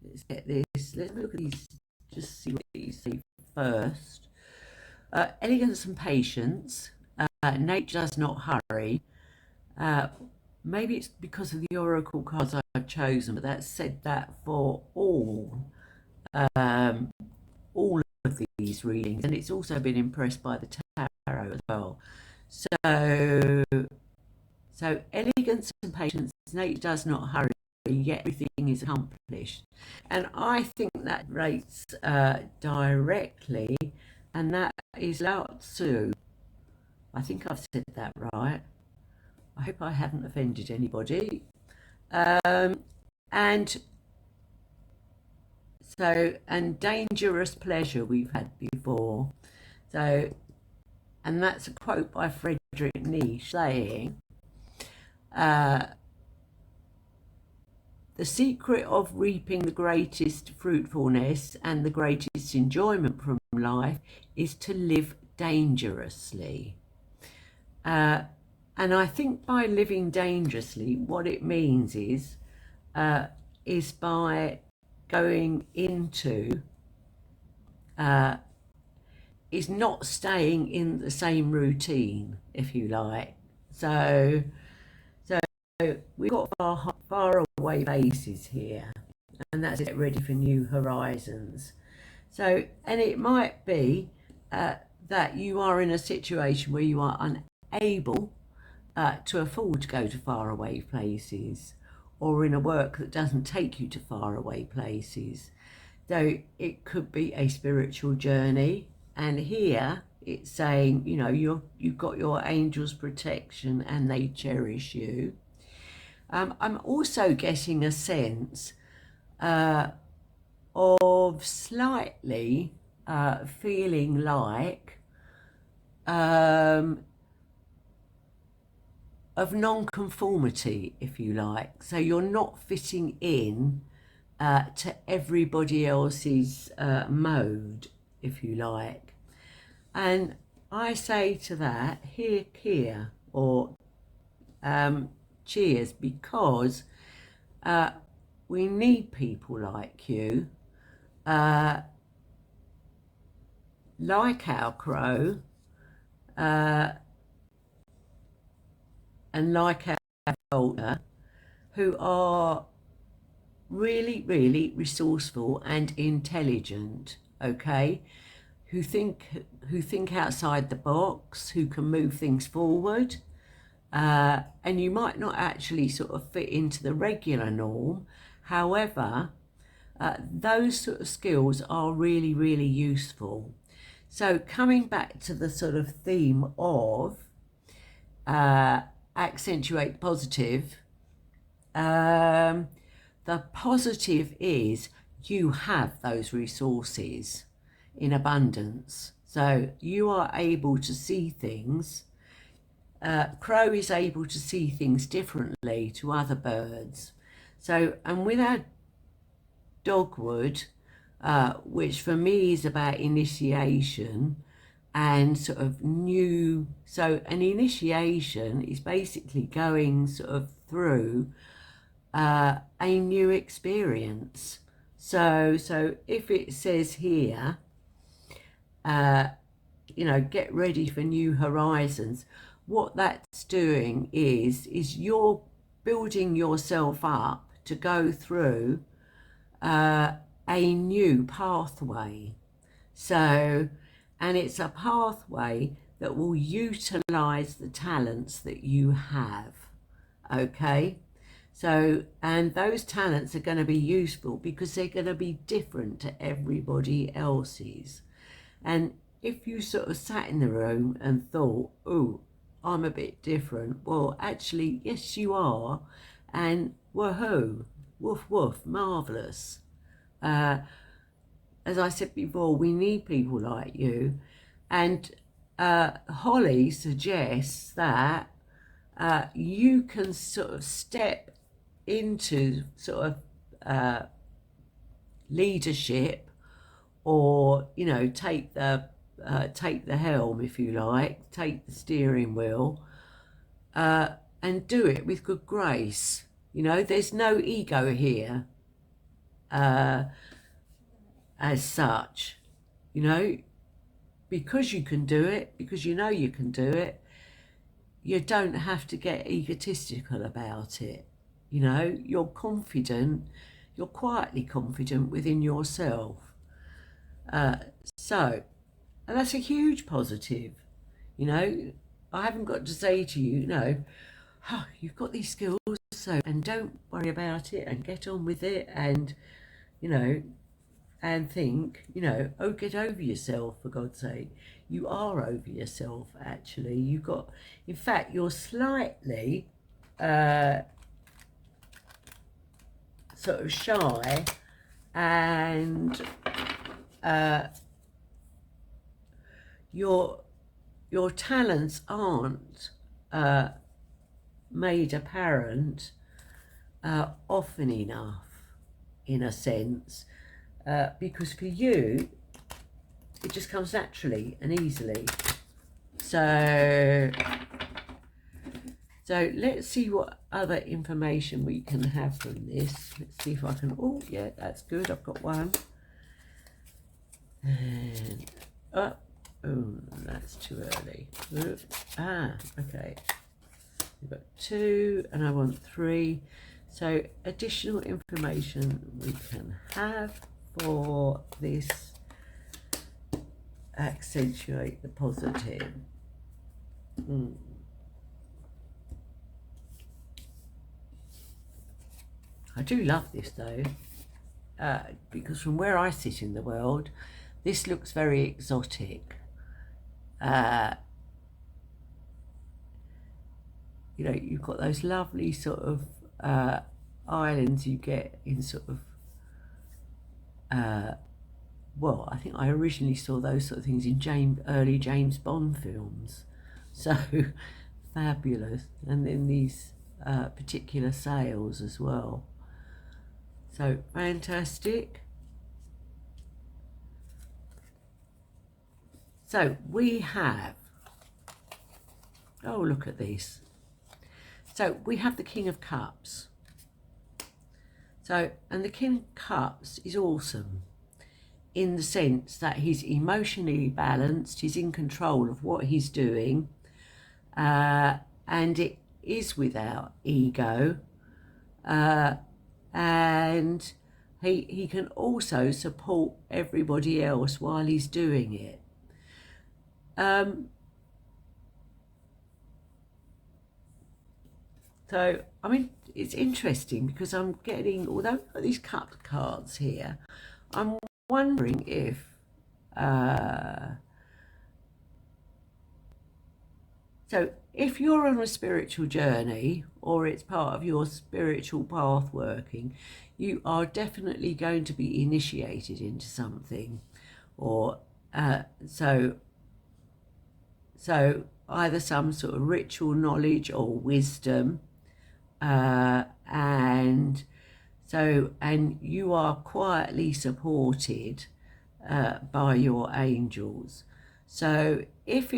let's get this, let's look at these, just see what these say first. Elegance and patience, nature does not hurry. Maybe it's because of the oracle cards I've chosen, but that said that for um, all of these readings, and it's also been impressed by the tarot as well. So elegance and patience, nature does not hurry, yet everything is accomplished. And I think that relates directly, and that is Lao Tzu. I think I've said that right. I hope I haven't offended anybody. And and dangerous pleasure we've had before. So, and that's a quote by Friedrich Nietzsche saying, the secret of reaping the greatest fruitfulness and the greatest enjoyment from life is to live dangerously. And I think by living dangerously, what it means is by going into, is not staying in the same routine, if you like. So we've got far away bases here, and that's get ready for new horizons. So, and it might be that you are in a situation where you are unable to afford to go to faraway places, or in a work that doesn't take you to faraway places. So it could be a spiritual journey, and here it's saying, you know, you've got your angels' protection and they cherish you. I'm also getting a sense of slightly feeling like of non-conformity, if you like. So you're not fitting in to everybody else's mode, if you like. And I say to that, here, or cheers, because we need people like you, like our crow, and like our Volta, who are really, really resourceful and intelligent, okay? Who think outside the box, who can move things forward. And you might not actually sort of fit into the regular norm. However, those sort of skills are really, really useful. So coming back to the sort of theme of accentuate positive, the positive is you have those resources in abundance. So you are able to see things. Crow is able to see things differently to other birds. So, and with our dogwood, which for me is about initiation and sort of new, so an initiation is basically going sort of through a new experience. So if it says here, you know, get ready for new horizons, what that's doing is you're building yourself up to go through a new pathway. So, and it's a pathway that will utilize the talents that you have, okay? So, and those talents are going to be useful because they're going to be different to everybody else's. And if you sort of sat in the room and thought, oh, I'm a bit different, well, actually, yes, you are. And woohoo, woof, woof, marvellous. As I said before, we need people like you. And Holly suggests that you can sort of step into sort of leadership, or take the helm, if you like, take the steering wheel, and do it with good grace. There's no ego here as such, because you can do it, because you can do it. You don't have to get egotistical about it. You're confident, you're quietly confident within yourself. So, and that's a huge positive. I haven't got to say to you, oh, you've got these skills, so, and don't worry about it and get on with it, and, and think, oh, get over yourself, for God's sake. You are over yourself, actually. In fact, you're slightly sort of shy, and your talents aren't made apparent often enough, in a sense, because for you it just comes naturally and easily. So let's see what other information we can have from this. Let's see if I can. Oh yeah, that's good. I've got one. And oh, that's too early. Okay. We've got 2 and I want 3. So additional information we can have for this accentuate the positive. I do love this though, because from where I sit in the world, this looks very exotic. You've got those lovely sort of islands you get in sort of, well, I think I originally saw those sort of things in early James Bond films. So fabulous. And then these particular sails as well. So fantastic. So we have, oh, look at this. So we have the King of Cups. So, and the King of Cups is awesome in the sense that he's emotionally balanced, he's in control of what he's doing, and it is without ego, and he can also support everybody else while he's doing it. So, I mean, it's interesting because I'm getting, although I've got these cup cards here, I'm wondering if, so if you're on a spiritual journey or it's part of your spiritual path working, you are definitely going to be initiated into something, or so either some sort of ritual knowledge or wisdom, and you are quietly supported by your angels. So if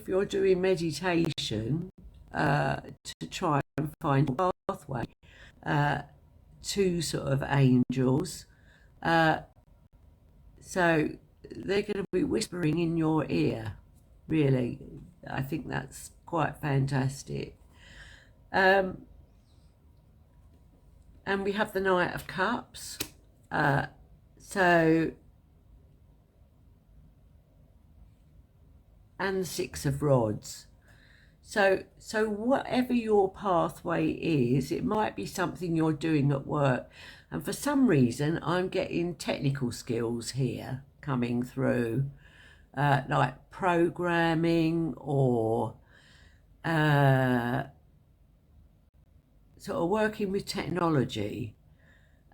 you're doing meditation to try and find a pathway to sort of angels, so they're going to be whispering in your ear. Really, I think that's quite fantastic. And we have the Knight of Cups. And the Six of Rods. So whatever your pathway is, it might be something you're doing at work. And for some reason, I'm getting technical skills here coming through, like programming or sort of working with technology.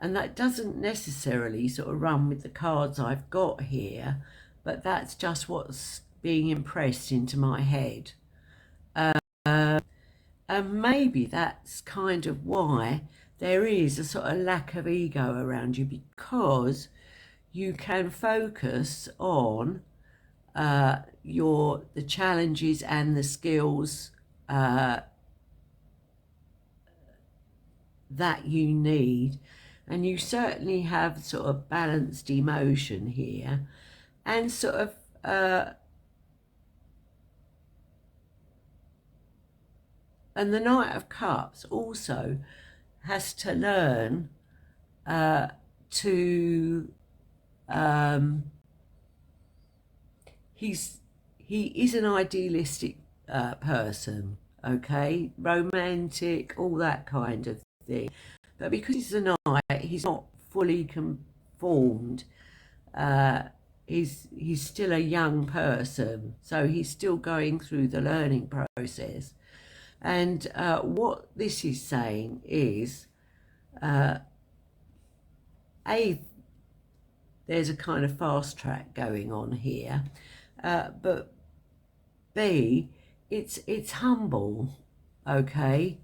and that doesn't necessarily sort of run with the cards I've got here, but that's just what's being impressed into my head. And maybe that's kind of why there is a sort of lack of ego around you, because you can focus on the challenges and the skills that you need, and you certainly have sort of balanced emotion here, and sort of and the Knight of Cups also has to learn to he is an idealistic person, okay, romantic, all that kind of thing, but because he's a knight, he's not fully conformed. He's still a young person, so he's still going through the learning process. And what this is saying is, there's a kind of fast track going on here, but B, it's humble, okay?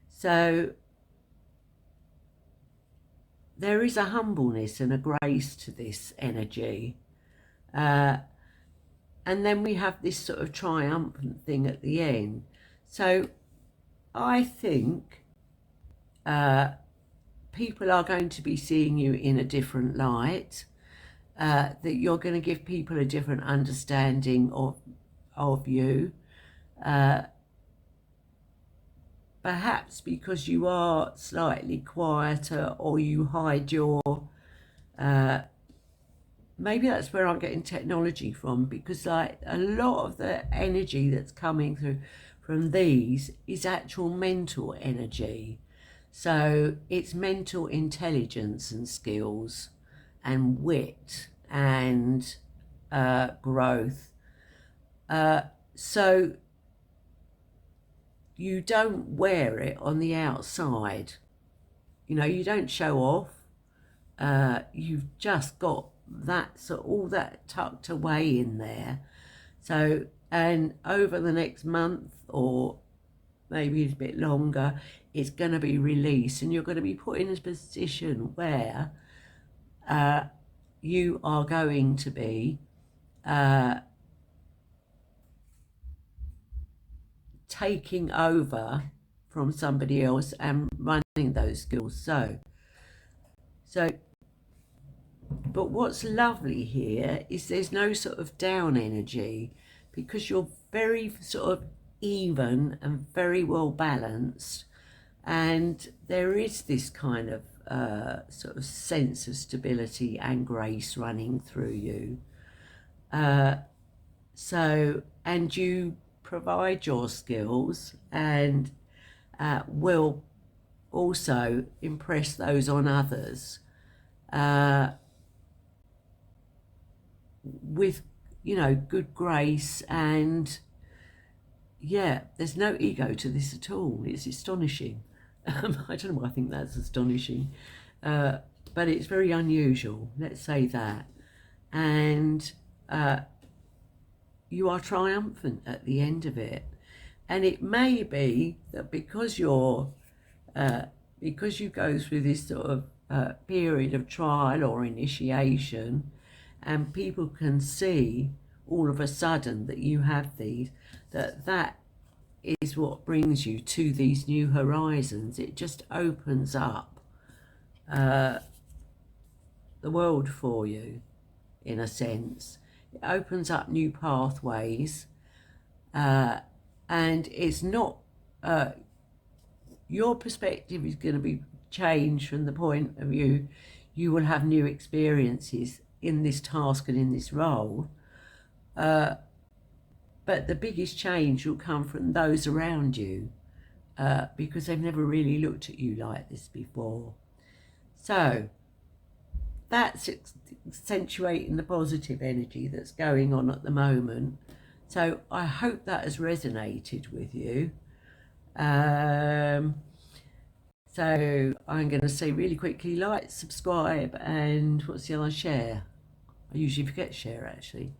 So there is a humbleness and a grace to this energy. And then we have this sort of triumphant thing at the end. So I think people are going to be seeing you in a different light, that you're going to give people a different understanding of you, perhaps because you are slightly quieter, or you hide your maybe that's where I'm getting technology from, because like a lot of the energy that's coming through from these is actual mental energy. So it's mental intelligence and skills and wit and growth. So you don't wear it on the outside. You know, you don't show off. You've just got that, so all that tucked away in there. So, and over the next month, or maybe a bit longer, it's going to be released, and you're going to be put in a position where you are going to be taking over from somebody else and running those skills. So but what's lovely here is there's no sort of down energy, because you're very sort of even and very well balanced, and there is this kind of sort of sense of stability and grace running through you. So, and you provide your skills and will also impress those on others with, you know, good grace. And yeah, there's no ego to this at all. It's astonishing. I don't know why I think that's astonishing, but it's very unusual, let's say that. And you are triumphant at the end of it. And it may be that because you go through this sort of period of trial or initiation, and people can see all of a sudden that you have these, that is what brings you to these new horizons. It just opens up the world for you, in a sense. It opens up new pathways, and it's not your perspective is going to be changed from the point of view you will have new experiences in this task and in this role, but the biggest change will come from those around you, because they've never really looked at you like this before. So that's accentuating the positive energy that's going on at the moment. So I hope that has resonated with you. So I'm going to say really quickly, like, subscribe, and what's the other? Share. I usually forget share, actually.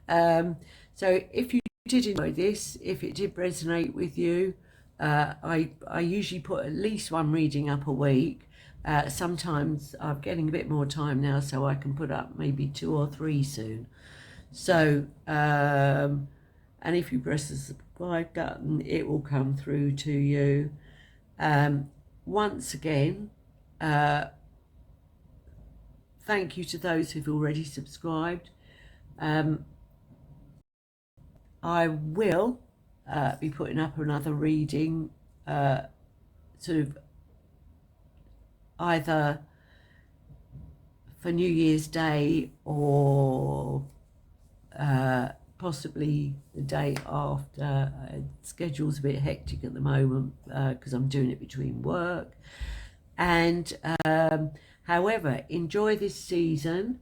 So if you did enjoy this, if it did resonate with you, I usually put at least one reading up a week. Sometimes I'm getting a bit more time now, so I can put up maybe 2 or 3 soon. So, and if you press the subscribe button, it will come through to you. Once again, thank you to those who've already subscribed. I will be putting up another reading, sort of either for New Year's Day or possibly the day after. Schedule's a bit hectic at the moment because I'm doing it between work. And however, enjoy this season.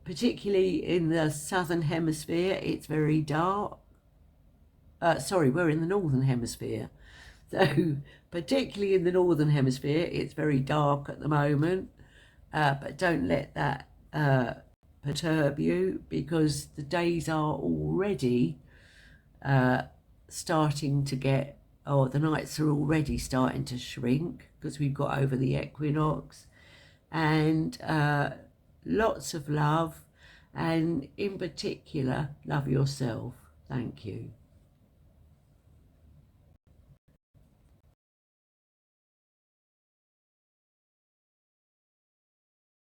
Particularly in the southern hemisphere, it's very dark. Sorry, we're in the northern hemisphere. So particularly in the northern hemisphere, it's very dark at the moment. But don't let that perturb you, because the days are already starting to get, or the nights are already starting to shrink because we've got over the equinox. And lots of love, and in particular, love yourself. Thank you.